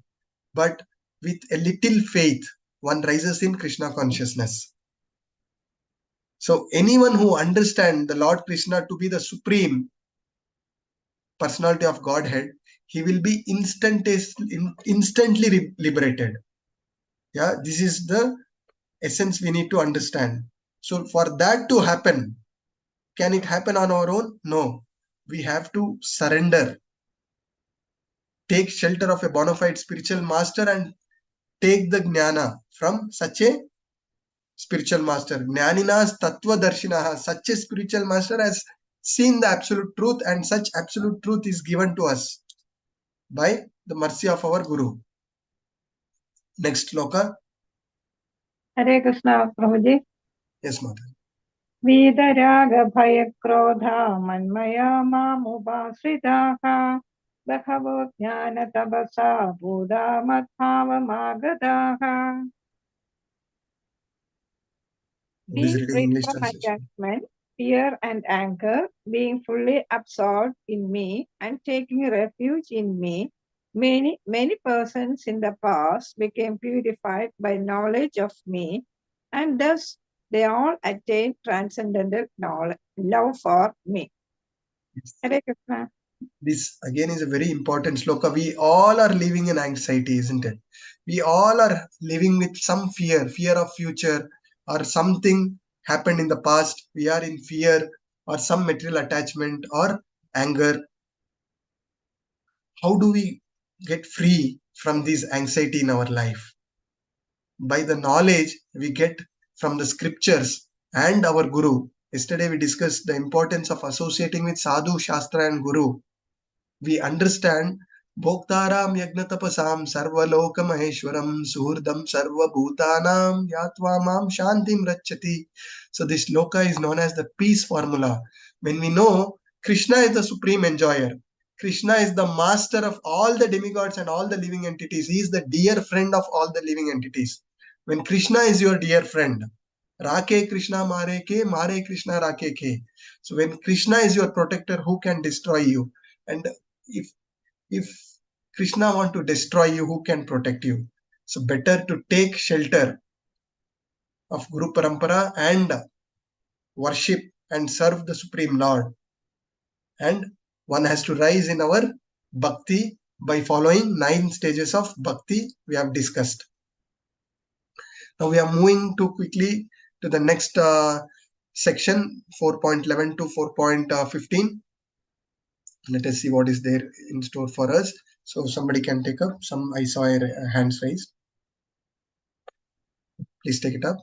but with a little faith, one rises in Krishna consciousness. So anyone who understands the Lord Krishna to be the supreme personality of Godhead, he will be instantly liberated. Yeah, this is the essence we need to understand. So for that to happen, can it happen on our own? No. We have to surrender, take shelter of a bona fide spiritual master and take the jnana from such a spiritual master. Jnaninas tattva darshinaha. Such a spiritual master has seen the absolute truth, and such absolute truth is given to us by the mercy of our Guru. Next sloka. Hare Krishna, Prabhuji. Yes, Mother. Vidaraga bhaya krodha manmaya mamupasritaha Bhagavad jnana tabasa buddha madhava magadaha. Being free from attachment, fear and anger, being fully absorbed in me and taking refuge in me, many persons in the past became purified by knowledge of me, and thus they all attained transcendental love for me. Hare Krishna. This again is a very important sloka. We all are living in anxiety, isn't it? We all are living with some fear of future, or something happened in the past. We are in fear, or some material attachment or anger. How do we get free from this anxiety in our life? By the knowledge we get from the scriptures and our Guru. Yesterday we discussed the importance of associating with Sadhu, Shastra and Guru. We understand Bhoktaram Yagnatapasam Sarvaloka Maheshwaram Suhurdam Sarva Bhutanam Yatva Mam Shantim Rachati. So this loka is known as the peace formula. When we know Krishna is the supreme enjoyer, Krishna is the master of all the demigods and all the living entities. He is the dear friend of all the living entities. When Krishna is your dear friend, Rake Krishna Mare Krishna Rake Ke. So when Krishna is your protector, who can destroy you? And if Krishna want to destroy you, who can protect you? So better to take shelter of Guru Parampara and worship and serve the Supreme Lord. And one has to rise in our bhakti by following 9 stages of bhakti we have discussed. Now we are moving too quickly to the next section, 4.11 to 4.15. Let us see what is there in store for us. So somebody can take up. I saw hands raised. Please take it up.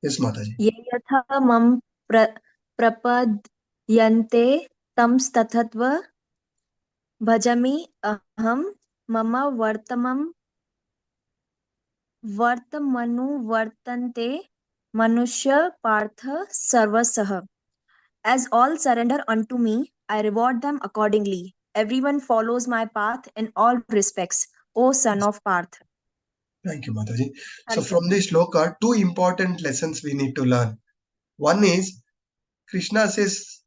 Yes, Mataji. Ye yatha mam prapadyante tam stathatva bhajami aham mama vartamanu vartante manushya partha sarvasah. As all surrender unto me, I reward them accordingly. Everyone follows my path in all respects, O son of Parth. Thank you, Mataji. So Thank you. from this shloka, two important lessons we need to learn. One is Krishna says,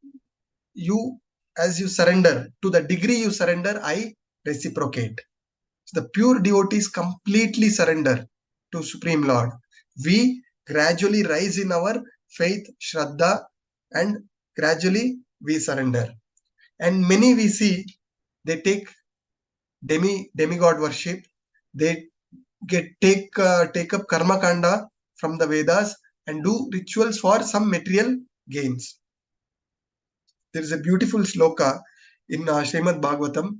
as you surrender, to the degree you surrender, I reciprocate. So the pure devotees completely surrender to Supreme Lord. We gradually rise in our faith, Shraddha, and gradually we surrender. And many we see, they take demigod worship, they take up karma kanda from the Vedas and do rituals for some material gains. There is a beautiful shloka in Srimad Bhagavatam,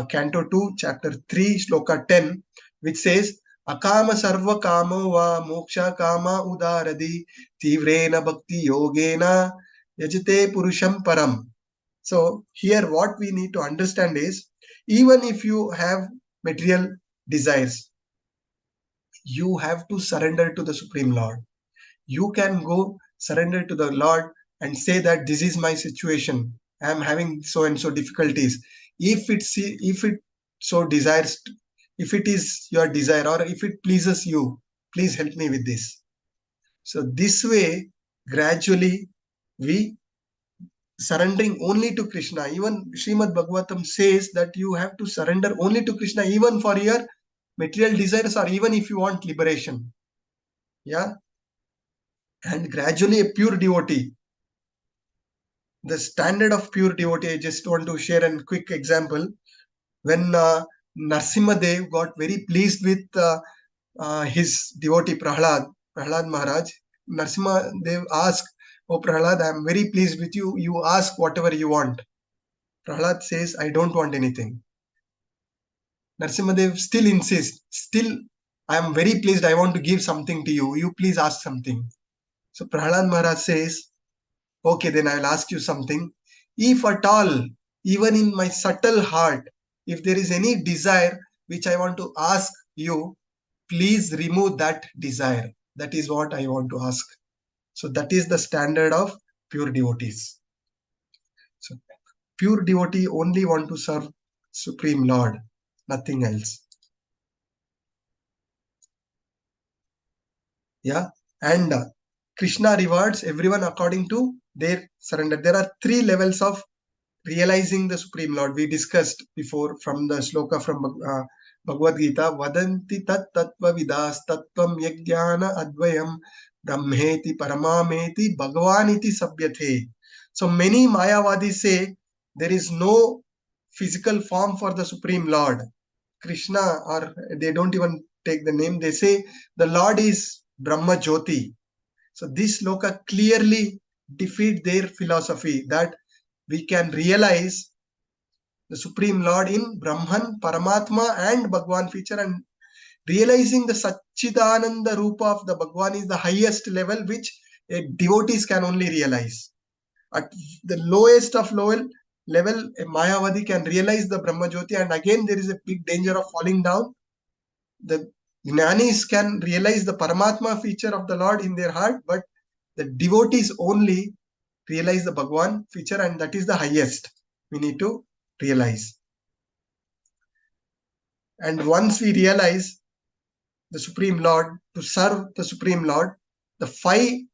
Canto 2, Chapter 3, Shloka 10, which says, Akama sarva kamo va moksha kama udaradi tivrena bhakti yogena yajate purusham param. So here what we need to understand is, even if you have material desires, you have to surrender to the Supreme Lord. You can go surrender to the Lord and say that this is my situation. I am having so and so difficulties. If it so desires, if it is your desire or if it pleases you, please help me with this. So this way, gradually, we surrendering only to Krishna. Even Srimad Bhagavatam says that you have to surrender only to Krishna, even for your material desires or even if you want liberation. Yeah. And gradually a pure devotee. The standard of pure devotee, I just want to share a quick example. When Narsimhadev got very pleased with his devotee Prahlad Maharaj, Narsimhadev asked, "Oh Prahlad, I am very pleased with you. You ask whatever you want." Prahlad says, "I don't want anything." Narsimhadev still insists, "Still, I am very pleased. I want to give something to you. You please ask something." So Prahlad Maharaj says, "Okay, then I'll ask you something. If at all, even in my subtle heart, if there is any desire which I want to ask you, please remove that desire. That is what I want to ask." So that is the standard of pure devotees. So pure devotee only want to serve Supreme Lord, nothing else. Yeah, and Krishna rewards everyone according to their surrender. There are three levels of realizing the Supreme Lord. We discussed before from the shloka from Bhagavad Gita, Vadanti tat tattva vidas tattvam yajnana advayam brahmeti paramameti bhagavaniti sabhyate. So many Mayavadis say there is no physical form for the Supreme Lord. Krishna, or they don't even take the name, they say the Lord is Brahma Jyoti. So this shloka clearly defeat their philosophy that we can realize the Supreme Lord in Brahman, Paramatma and Bhagwan feature, and realizing the Satchidananda Rupa of the Bhagwan is the highest level which a devotees can only realize. At the lowest of level, a Mayavadi can realize the Brahma Jyoti, and again there is a big danger of falling down. The Jnanis can realize the Paramatma feature of the Lord in their heart, but the devotees only realize the Bhagwan feature, and that is the highest we need to realize. And once we realize the Supreme Lord, to serve the Supreme Lord, the five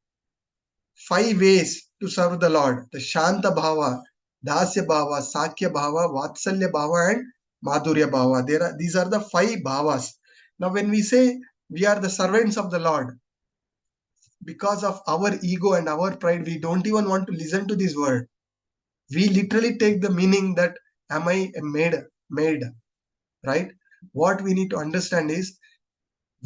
ways to serve the Lord, the Shanta Bhava, Dasya Bhava, Sakya Bhava, Vatsalya Bhava and Madhurya Bhava. These are the five bhavas. Now when we say we are the servants of the Lord, because of our ego and our pride, we don't even want to listen to this word. We literally take the meaning that, am I a maid, right? What we need to understand is,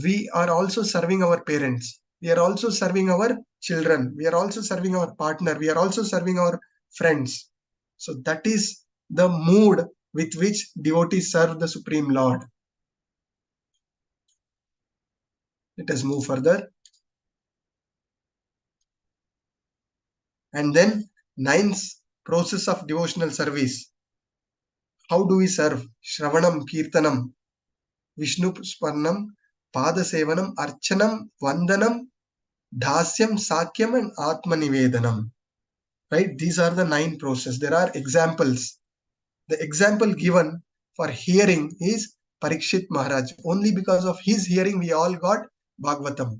we are also serving our parents. We are also serving our children. We are also serving our partner. We are also serving our friends. So that is the mood with which devotees serve the Supreme Lord. Let us move further. And then ninth process of devotional service. How do we serve? Shravanam, Kirtanam, Vishnu Sparnam, Pada Sevanam, Archanam, Vandanam, Dhasyam, Sakyam, and Atma Nivedanam. Right? These are the 9 processes. There are examples. The example given for hearing is Parikshit Maharaj. Only because of his hearing we all got Bhagavatam.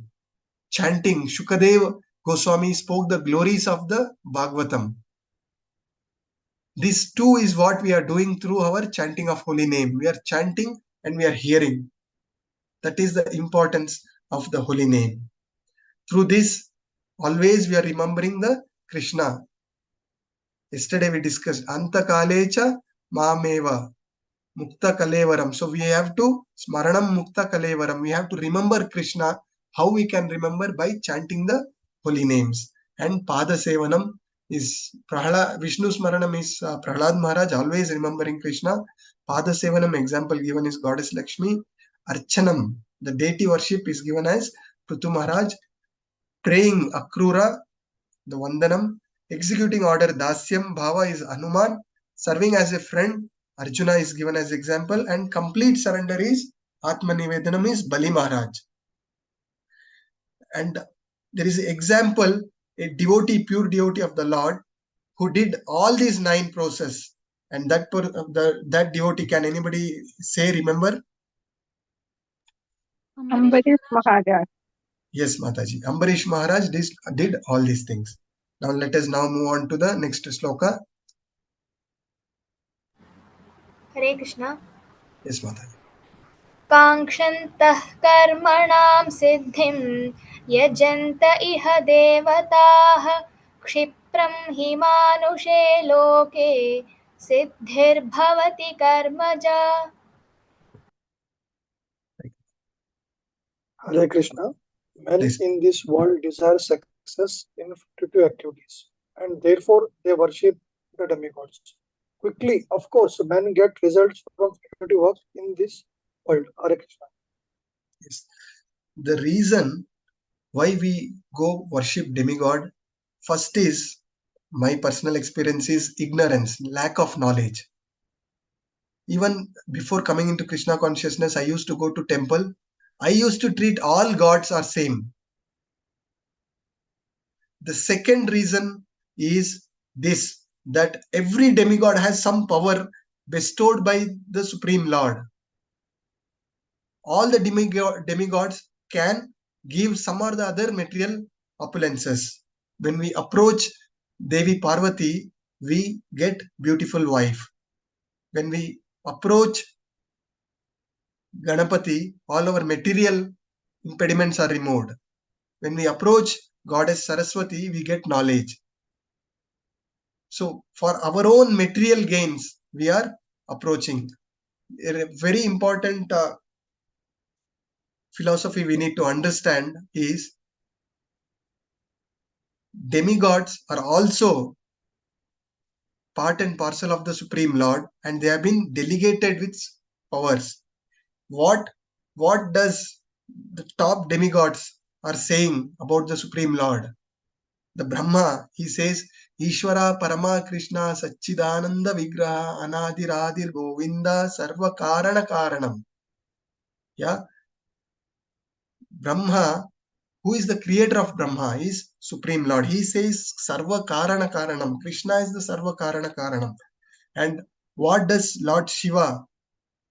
Chanting, Shukadev Goswami spoke the glories of the Bhagavatam. This too is what we are doing through our chanting of holy name. We are chanting and we are hearing. That is the importance of the holy name. Through this, always we are remembering the Krishna. Yesterday we discussed Anta Kalecha Mameva Mukta Kalevaram. So we have to Smaranam Mukta Kalevaram. We have to remember Krishna. How we can remember? By chanting the holy names. And Pada Sevanam is Vishnu Smaranam is Prahlad Maharaj always remembering Krishna. Pada Sevanam example given is Goddess Lakshmi. Archanam, the deity worship is given as Prithu Maharaj. Praying Akrura, the Vandanam. Executing order Dasyam Bhava is Hanuman. Serving as a friend, Arjuna is given as example. And complete surrender is Atma Nivedanam is Bali Maharaj. And there is an example, a devotee, pure devotee of the Lord, who did all these 9 processes. And that devotee, can anybody say, remember? Ambarish Maharaj. Yes, Mataji. Ambarish Maharaj did all these things. Now let us now move on to the next sloka. Hare Krishna. Yes, Mataji. काङ्क्षन्तः कर्मणां सिद्धिं यजन्त इह देवताः क्षिप्रं हि मानुषे लोके सिद्धिर्भवति कर्मजा. Hare Krishna. Men in this world desire success in fruitive activities, and therefore they worship the demigods. Quickly, of course, men get results from fruitive work in this world. Hare Krishna. Yes. The reason why we go worship demigod, first is, my personal experience is ignorance, lack of knowledge. Even before coming into Krishna consciousness, I used to go to temple. I used to treat all gods are same. The second reason is this, that every demigod has some power bestowed by the Supreme Lord. All the demigods can give some or the other material opulences. When we approach Devi Parvati, we get beautiful wife. When we approach Ganapati, all our material impediments are removed. When we approach Goddess Saraswati, we get knowledge. So for our own material gains, we are approaching. A very important philosophy we need to understand is demigods are also part and parcel of the Supreme Lord, and they have been delegated with powers. What does the top demigods are saying about the Supreme Lord? The Brahma, he says, Ishvara Parama Krishna Satchidananda Vigraha Anadiradir Govinda Sarva Karana Karanam. Yeah. Brahma, who is the creator of Brahma, is Supreme Lord. He says Sarva Karana Karanam. Krishna is the Sarva Karana Karanam. And what does Lord Shiva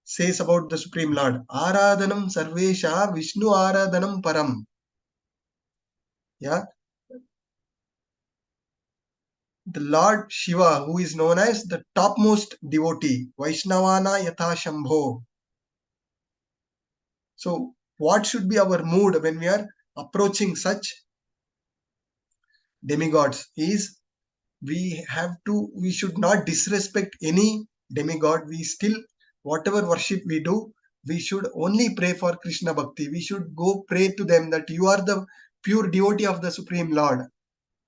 says about the Supreme Lord? Aradhanam Sarvesha Vishnu Aradhanam Param. Yeah. The Lord Shiva, who is known as the topmost devotee, Vaishnavana Yatha Shambho. So what should be our mood when we are approaching such demigods is, we should not disrespect any demigod. We still, whatever worship we do, we should only pray for Krishna Bhakti. We should go pray to them that you are the pure devotee of the Supreme Lord.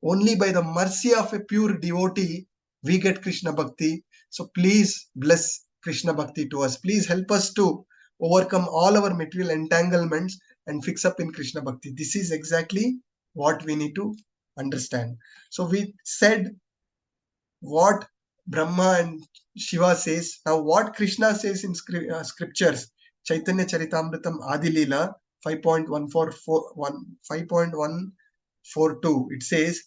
Only by the mercy of a pure devotee, we get Krishna Bhakti. So please bless Krishna Bhakti to us. Please help us to overcome all our material entanglements and fix up in Krishna Bhakti. This is exactly what we need to understand. So we said what Brahma and Shiva says. Now what Krishna says in scriptures, Chaitanya Charitamritam Adilila 5.142, it says,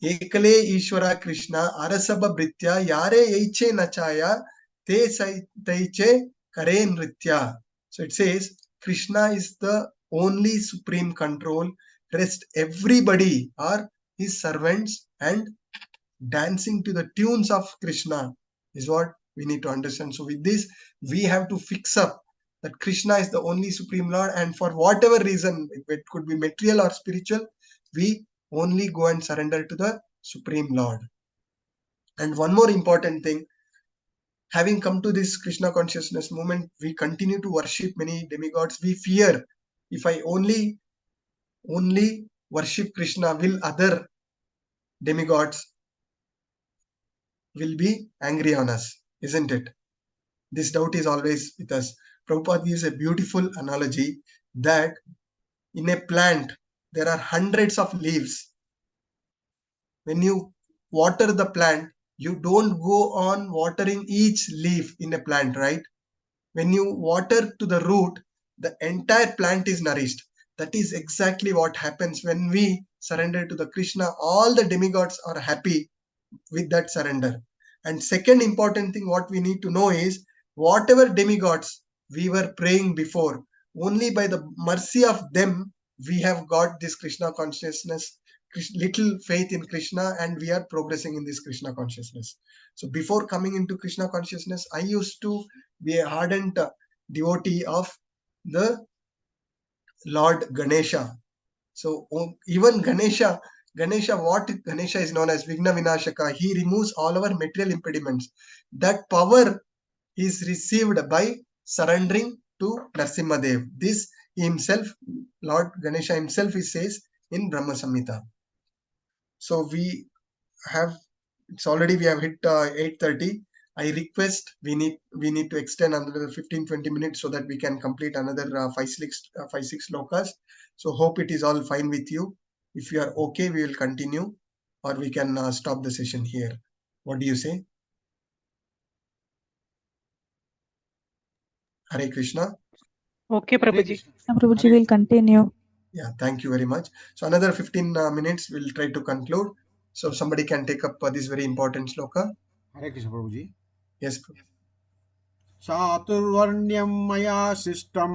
Ekale Ishvara Krishna Arasabha Britya Yare Eiche Nachaya Te Taiche Kare Nritya. So it says Krishna is the only supreme control. Rest everybody are his servants and dancing to the tunes of Krishna is what we need to understand. So with this, we have to fix up that Krishna is the only Supreme Lord, and for whatever reason, it could be material or spiritual, we only go and surrender to the Supreme Lord. And one more important thing, having come to this Krishna consciousness movement, we continue to worship many demigods. We fear, if I only worship Krishna, will other demigods will be angry on us, isn't it? This doubt is always with us. Prabhupada gives a beautiful analogy that in a plant, there are hundreds of leaves. When you water the plant, you don't go on watering each leaf in a plant, right? When you water to the root, the entire plant is nourished. That is exactly what happens when we surrender to the Krishna. All the demigods are happy with that surrender. And second important thing what we need to know is, whatever demigods we were praying before, only by the mercy of them we have got this Krishna consciousness, little faith in Krishna, and we are progressing in this Krishna consciousness. So before coming into Krishna consciousness, I used to be a ardent devotee of the Lord Ganesha. So even Ganesha, what Ganesha is known as Vigna Vinashaka, he removes all our material impediments. That power is received by surrendering to Narasimhadev. This himself, Lord Ganesha himself, he says in Brahma Samhita. So we have we have hit 8:30. I request we need to extend another 15-20 minutes so that we can complete another 5-6 lokas. So hope it is all fine with you. If you are okay, we will continue, or we can stop the session here. What do you say? Hare Krishna. Okay, Prabhuji. Prabhuji will continue. Yeah, thank you very much. So another 15 minutes, we'll try to conclude. So somebody can take up this very important sloka. Hare Krishna, Prabhuji. Yes, Prabhu. चातुर्वर्ण्यं मया सृष्टं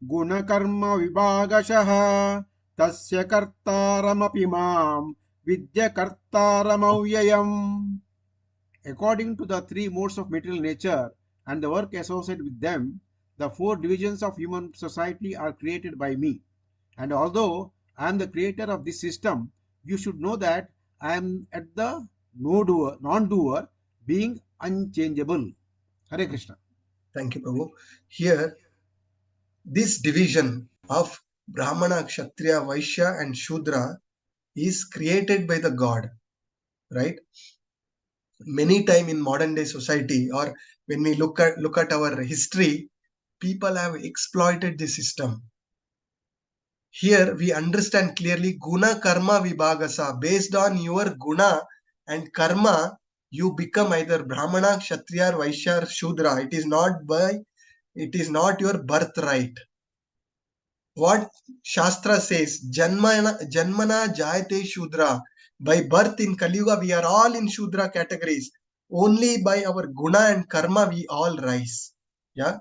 गुणकर्म विभागशः तस्य कर्तारमपि मां विद्य कर्तारमव्ययम्. According to the three modes of material nature and the work associated with them, the four divisions of human society are created by me. And although I am the creator of this system, you should know that I am at the non-doer, being unchangeable. Hare Krishna. Thank you, Prabhu. Here, this division of Brahmana, Kshatriya, Vaishya and Shudra is created by the God, right? Many time in modern day society, or when we look at our history, people have exploited the system. Here we understand clearly guna karma vibhagasa. Based on your guna and karma, you become either Brahmana, Kshatriya, Vaishya, or Shudra. It is not your birthright. What Shastra says, Janmana Jayate Shudra. By birth in Kali Yuga, we are all in Shudra categories. Only by our guna and karma, we all rise. Yeah.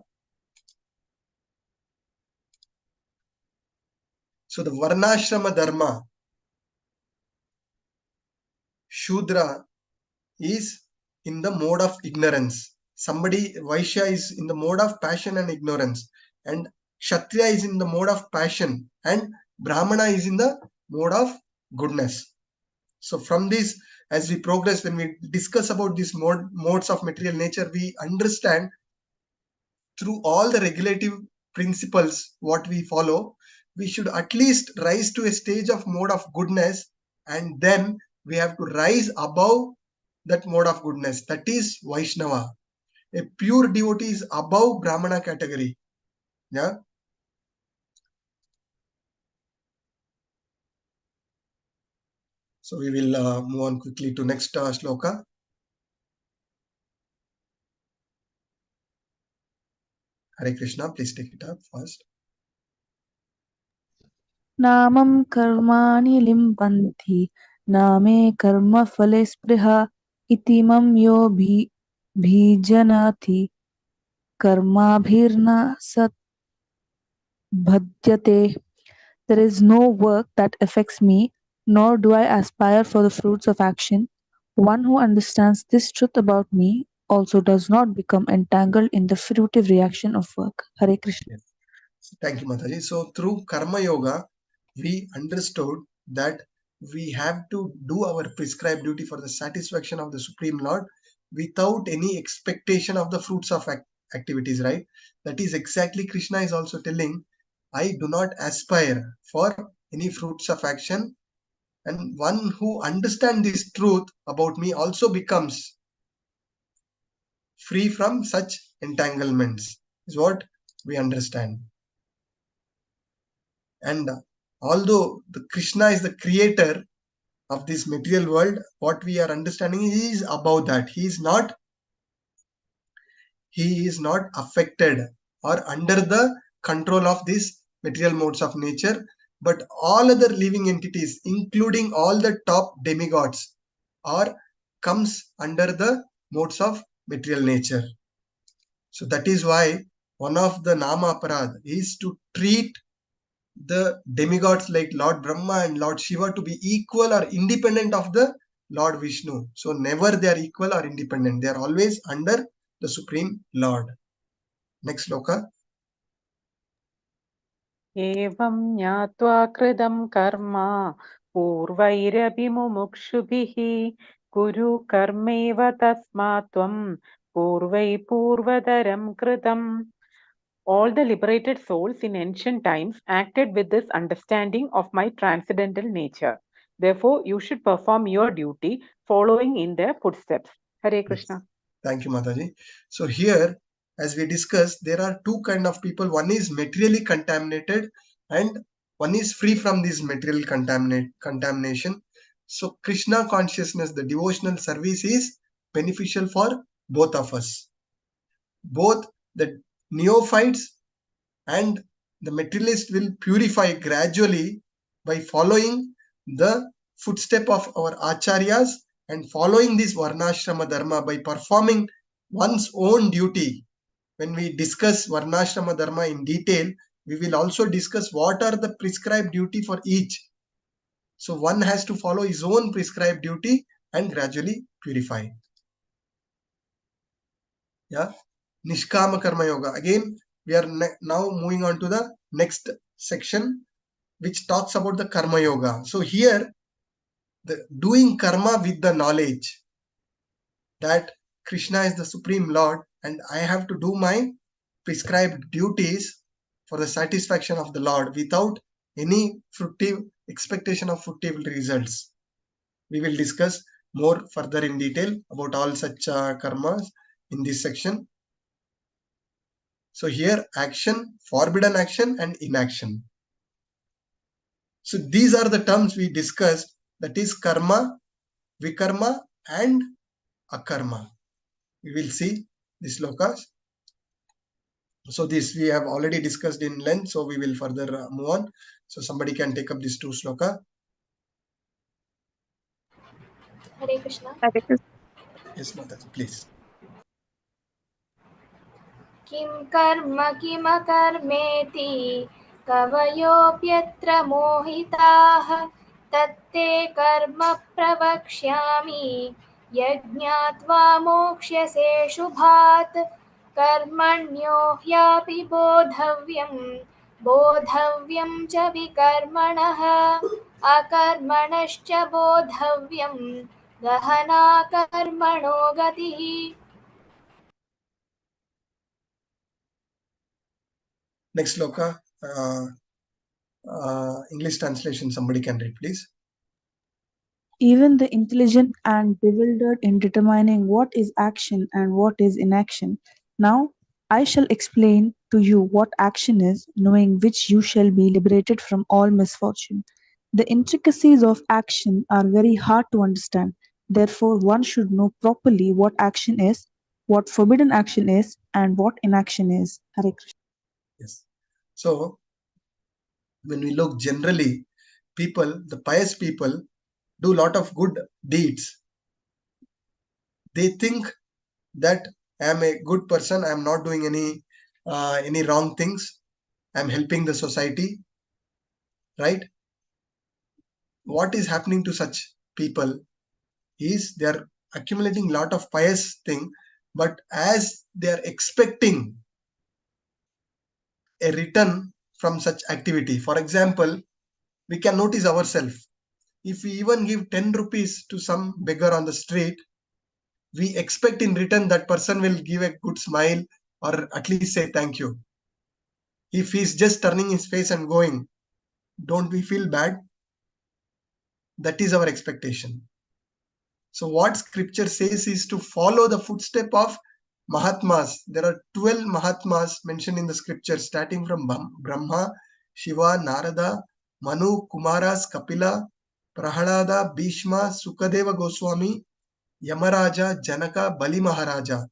So the Varnashrama Dharma, Shudra is in the mode of ignorance. Vaishya is in the mode of passion and ignorance. And Kshatriya is in the mode of passion. And Brahmana is in the mode of goodness. So from this, as we progress, when we discuss about these modes of material nature, we understand through all the regulative principles what we follow, we should at least rise to a stage of mode of goodness, and then we have to rise above that mode of goodness. That is Vaishnava. A pure devotee is above Brahmana category. Yeah. So we will move on quickly to next shloka. Hare Krishna, please take it up first. Namam karmani limpanthi, name karma phale spriha, itimam yo bhijanati, karma bhirna sat bhadyate. There is no work that affects me, nor do I aspire for the fruits of action. One who understands this truth about me also does not become entangled in the fruitive reaction of work. Hare Krishna. Yes. So thank you, Mataji. So through Karma Yoga, we understood that we have to do our prescribed duty for the satisfaction of the Supreme Lord without any expectation of the fruits of activities, right? That is exactly Krishna is also telling, I do not aspire for any fruits of action, and one who understands this truth about me also becomes free from such entanglements, is what we understand. And although the Krishna is the creator of this material world, what we are understanding is above that. He is not affected or under the control of these material modes of nature, but all other living entities, including all the top demigods, comes under the modes of material nature. So that is why one of the Nama Aparad is to treat the demigods like Lord Brahma and Lord Shiva to be equal or independent of the Lord Vishnu. So never they are equal or independent. They are always under the Supreme Lord. Next sloka. एवं ज्ञात्वा कृतं कर्म पूर्वैरभिमुमुक्षुभिः कुरु कर्मैव तस्मात् त्वं पूर्वतरं कृतम्. All the liberated souls in ancient times acted with this understanding of my transcendental nature. Therefore, you should perform your duty following in their footsteps. Hare Krishna. Yes. Thank you, Mataji. So here, as we discussed, there are two kind of people. One is materially contaminated and one is free from this material contamination. So Krishna consciousness, the devotional service is beneficial for both of us. Both the neophytes and the materialist will purify gradually by following the footstep of our acharyas and following this varnashrama dharma by performing one's own duty. When we discuss varnashrama dharma in detail, we will also discuss what are the prescribed duty for each. So one has to follow his own prescribed duty and gradually purify. Yeah. Nishkama Karma Yoga. Again, we are now moving on to the next section, which talks about the Karma Yoga. So here, the doing karma with the knowledge that Krishna is the Supreme Lord and I have to do my prescribed duties for the satisfaction of the Lord without any expectation of fruitful results. We will discuss more further in detail about all such karmas in this section. So here, action, forbidden action and inaction. So these are the terms we discussed, that is karma, vikarma and akarma. We will see these slokas. So this we have already discussed in length, so we will further move on. So somebody can take up these two sloka. Hare Krishna. Yes, Mataji, please. किं कर्म किमकर्मेति कवयोऽप्यत्र मोहिताः तत्ते कर्म प्रवक्ष्यामि यज्ञात्वा मोक्ष्यसे शुभात् कर्मण्यो happy बोधव्यं च विकर्मणः अकर्मणश्च बोधव्यं गहना कर्मणो गतिः. Next sloka, English translation, somebody can read, please. Even the intelligent and bewildered in determining what is action and what is inaction. Now, I shall explain to you what action is, knowing which you shall be liberated from all misfortune. The intricacies of action are very hard to understand. Therefore, one should know properly what action is, what forbidden action is, and what inaction is. Hare Krishna. Yes. So, when we look generally, people, the pious people, do a lot of good deeds. They think that I am a good person, I am not doing any wrong things, I am helping the society, right? What is happening to such people is they are accumulating a lot of pious thing, but as they are expecting a return from such activity. For example, we can notice ourselves. If we even give 10 rupees to some beggar on the street, we expect in return that person will give a good smile or at least say thank you. If he's just turning his face and going, don't we feel bad? That is our expectation. So what scripture says is to follow the footstep of Mahatmas. There are 12 Mahatmas mentioned in the scripture, starting from Brahma, Shiva, Narada, Manu, Kumaras, Kapila, Prahalada, Bhishma, Sukadeva Goswami, Yamaraja, Janaka, Bali Maharaja.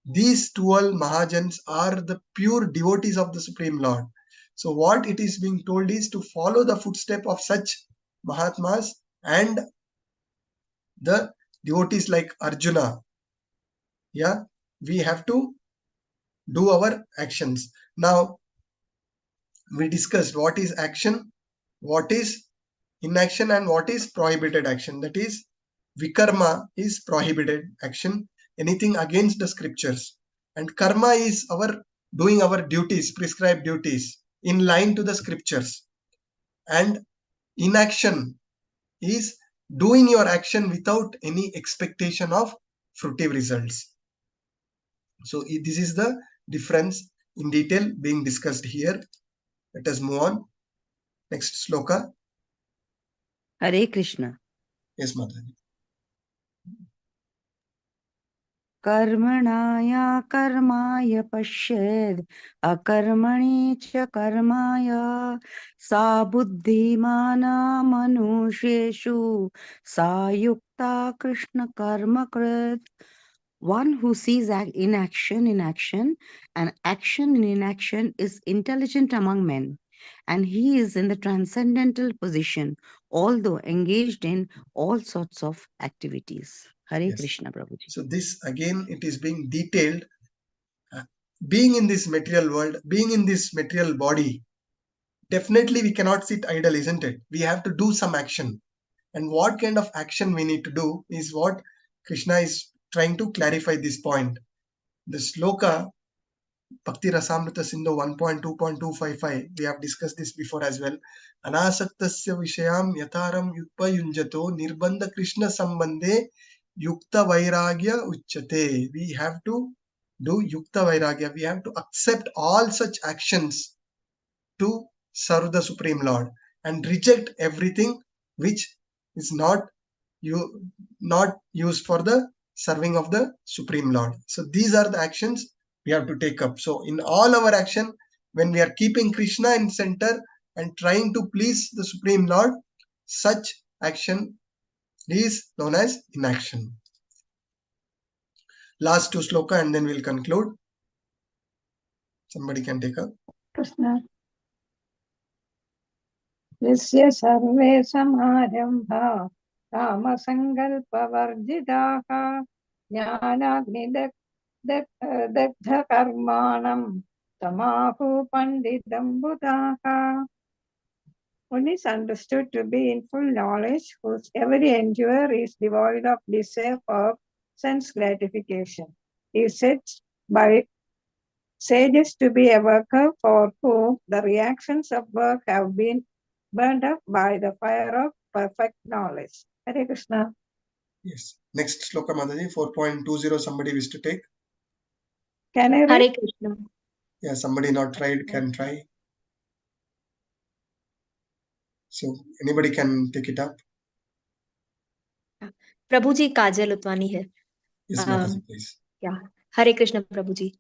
These 12 Mahajans are the pure devotees of the Supreme Lord. So what it is being told is to follow the footstep of such Mahatmas and the devotees like Arjuna. Yeah, we have to do our actions. Now, we discussed what is action, what is inaction, and what is prohibited action. That is, vikarma is prohibited action, anything against the scriptures. And karma is our doing our duties, prescribed duties, in line to the scriptures. And inaction is doing your action without any expectation of fruitive results. So this is the difference in detail being discussed here. Let us move on. Next sloka. Hare Krishna. Yes, Mataji. कर्मणाया कर्माय पश्येद् अकर्मणि च कर्माय सा बुद्धिमाना मनुष्येषु सा युक्ता Krishna कर्मकृत्. One who sees inaction in action and action in inaction is intelligent among men, and he is in the transcendental position, although engaged in all sorts of activities. Hare Yes. Krishna, Prabhuji. So this again, it is being detailed. Being in this material world, being in this material body, definitely we cannot sit idle, isn't it? We have to do some action. And what kind of action we need to do is what Krishna is trying to clarify this point. The sloka, Bhakti Rasamrita Sindhu 1.2.255, we have discussed this before as well. Anasaktasya vishayam yatharam yupayunjato nirbandha Krishna sambandhe yukta vairagya uchyate. We have to do yukta vairagya. We have to accept all such actions to serve the Supreme Lord and reject everything which is not used for the serving of the Supreme Lord. So these are the actions we have to take up. So in all our action, when we are keeping Krishna in center and trying to please the Supreme Lord, such action is known as inaction. Last two sloka and then we'll conclude. Somebody can take up. Krishna. यस्य सर्वे समारम्भा कामसङ्कल्पवर्जिताः ज्ञानाग्निदग्धकर्माणं तमाहु पण्डितं बुधाः. One is understood to be in full knowledge, whose every endeavor is devoid of desire for sense gratification. He is said by sages to be a worker for whom the reactions of work have been burned up by the fire of perfect knowledge. Hare Krishna. Yes. Next sloka, Mataji, 4.20. Somebody wish to take? Can I read? Hare Krishna. Yeah, somebody not tried can try. So anybody can take it up. प्रभु जी काजल उतवानी है. Yes, Mataji, please. Yeah. हरे कृष्ण प्रभु जी.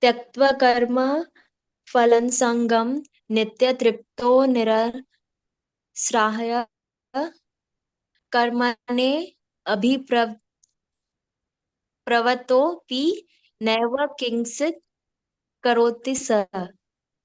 त्यक्त्वा कर्म फलं संगम नित्य तृप्तो Srahaya कर्मणे अभिप्रवतोऽपि नैव किंचित् करोति सः.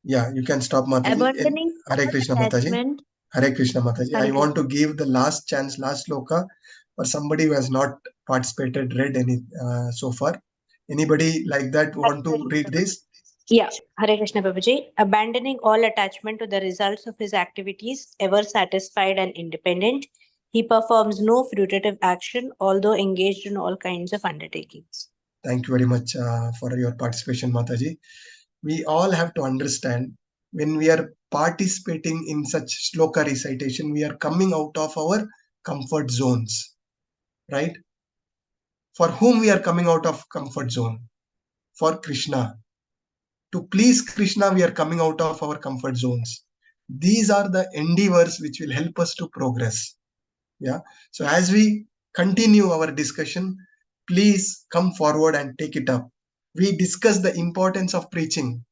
Yeah, you can stop, Mataji. Abandoning Hare Krishna, Mataji. attachment. Hare Krishna, Mataji. Hare I want to give the last chance, last sloka, for somebody who has not participated, read any so far. Anybody like that want to read this? Yeah, Hare Krishna Babaji. Abandoning all attachment to the results of his activities, ever satisfied and independent, he performs no fruitive action, although engaged in all kinds of undertakings. Thank you very much for your participation, Mataji. We all have to understand, when we are participating in such sloka recitation, we are coming out of our comfort zones, right? For whom we are coming out of comfort zone? For Krishna. To please Krishna, we are coming out of our comfort zones. These are the endeavors which will help us to progress. Yeah. So as we continue our discussion, please come forward and take it up. We discuss the importance of preaching.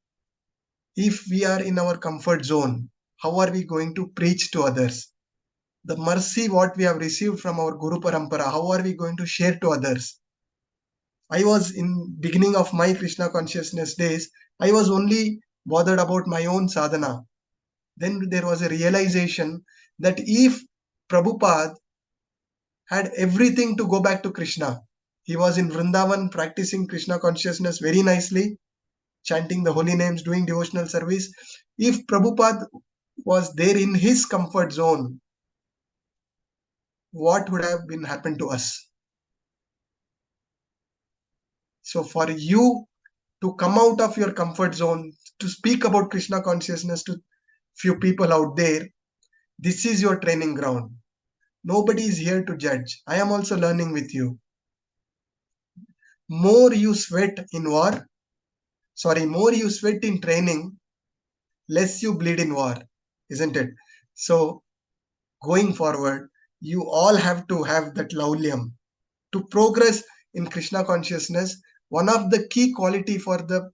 If we are in our comfort zone, how are we going to preach to others? The mercy what we have received from our Guru Parampara, how are we going to share to others? I was in beginning of my Krishna consciousness days, I was only bothered about my own sadhana. Then there was a realization that if Prabhupada had everything to go back to Krishna, he was in Vrindavan practicing Krishna consciousness very nicely, chanting the holy names, doing devotional service. If Prabhupada was there in his comfort zone, what would have been happened to us? So for you to come out of your comfort zone, to speak about Krishna consciousness to few people out there, this is your training ground. Nobody is here to judge. I am also learning with you. More you sweat in training, less you bleed in war, isn't it? So going forward, you all have to have that laulyam to progress in Krishna consciousness. One of the key quality for the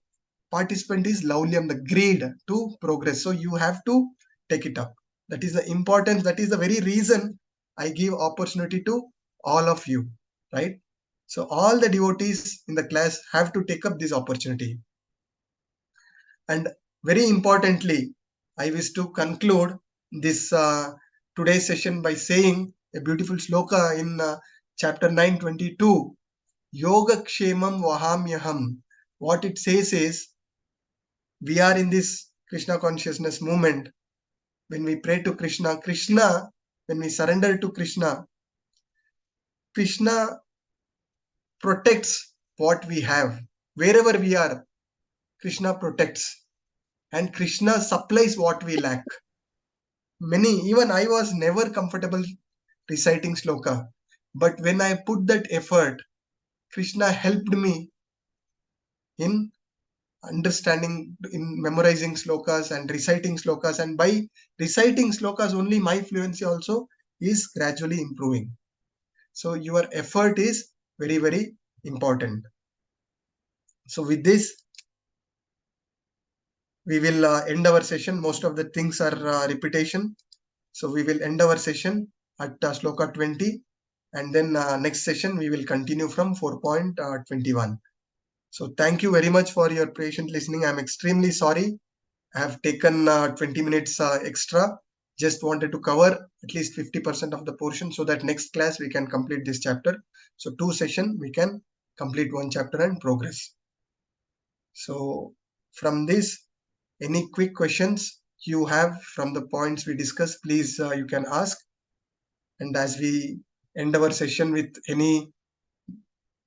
participant is laulyam, the greed to progress. So you have to take it up. That is the importance. That is the very reason I give opportunity to all of you, right? So all the devotees in the class have to take up this opportunity. And very importantly, I wish to conclude this today's session by saying a beautiful sloka in chapter 9:22, Yoga Kshemam Vahamyaham. What it says is, we are in this Krishna consciousness movement. When we pray to Krishna, when we surrender to Krishna, Krishna protects what we have. Wherever we are, Krishna protects. And Krishna supplies what we lack. Even I was never comfortable reciting sloka. But when I put that effort, Krishna helped me in understanding, in memorizing slokas and reciting slokas. And by reciting slokas only, my fluency also is gradually improving. So your effort is very, very important. So with this, we will end our session. Most of the things are repetition. So we will end our session at sloka 20. And then next session, we will continue from 4.21. So thank you very much for your patient listening. I'm extremely sorry. I have taken 20 minutes extra. Just wanted to cover at least 50% of the portion so that next class we can complete this chapter. So 2 sessions, we can complete 1 chapter and progress. So from this, any quick questions you have from the points we discussed, please you can ask. And as we end our session with any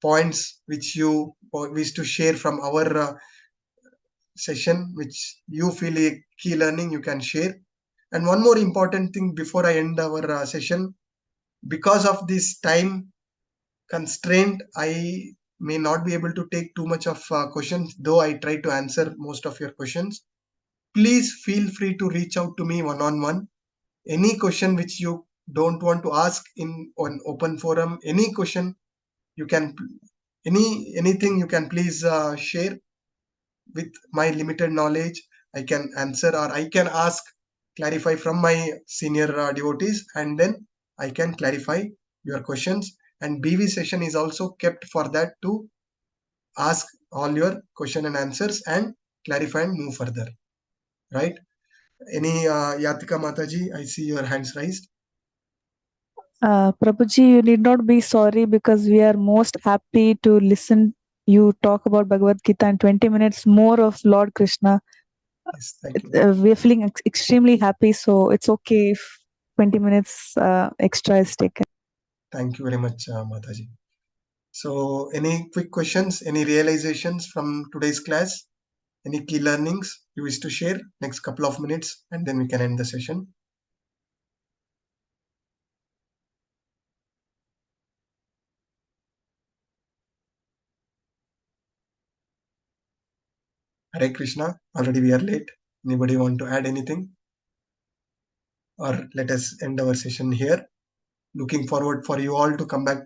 points which you wish to share from our session, which you feel a key learning, you can share. And one more important thing before I end our session, because of this time constraint, I may not be able to take too much of questions, though I try to answer most of your questions. Please feel free to reach out to me one-on-one. Any question which you don't want to ask in an open forum, any question you can, anything you can please share. With my limited knowledge, I can answer or I can ask clarify from my senior devotees, and then I can clarify your questions. And BV session is also kept for that, to ask all your question and answers and clarify and move further. Right? Any Yatika Mataji, I see your hands raised. Prabhuji, you need not be sorry, because we are most happy to listen you talk about Bhagavad Gita and 20 minutes more of Lord Krishna. Yes, thank you. We are feeling extremely happy, so it's okay if 20 minutes extra is taken. Thank you very much, Mataji. So, any quick questions, any realizations from today's class? Any key learnings you wish to share? Next couple of minutes, and then we can end the session. Hare Krishna. Already we are late. Anybody want to add anything? Or let us end our session here. Looking forward for you all to come back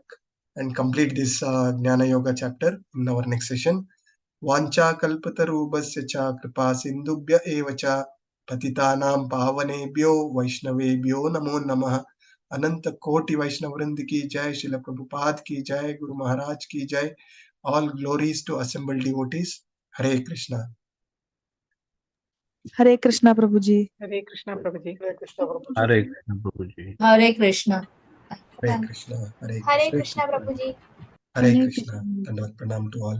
and complete this Jnana Yoga chapter in our next session. Vancha kalpatarubhasya cha kripa sindubhya eva cha patitanam pavanebhyo vaishnavebhyo namo namah. Ananta Koti Vaishnavrind ki jai, Srila Prabhupada ki jai, Guru Maharaj ki jai. All glories to assembled devotees. Hare Krishna. Hare Krishna, Prabhuji. Hare Krishna, Prabhuji. Hare Krishna, Prabhuji. Hare Krishna, Prabhuji. Hare Krishna. Hare Krishna. Hare Hare Krishna. Krishna, Prabhuji. Hare Krishna. Dandavat pranam to all.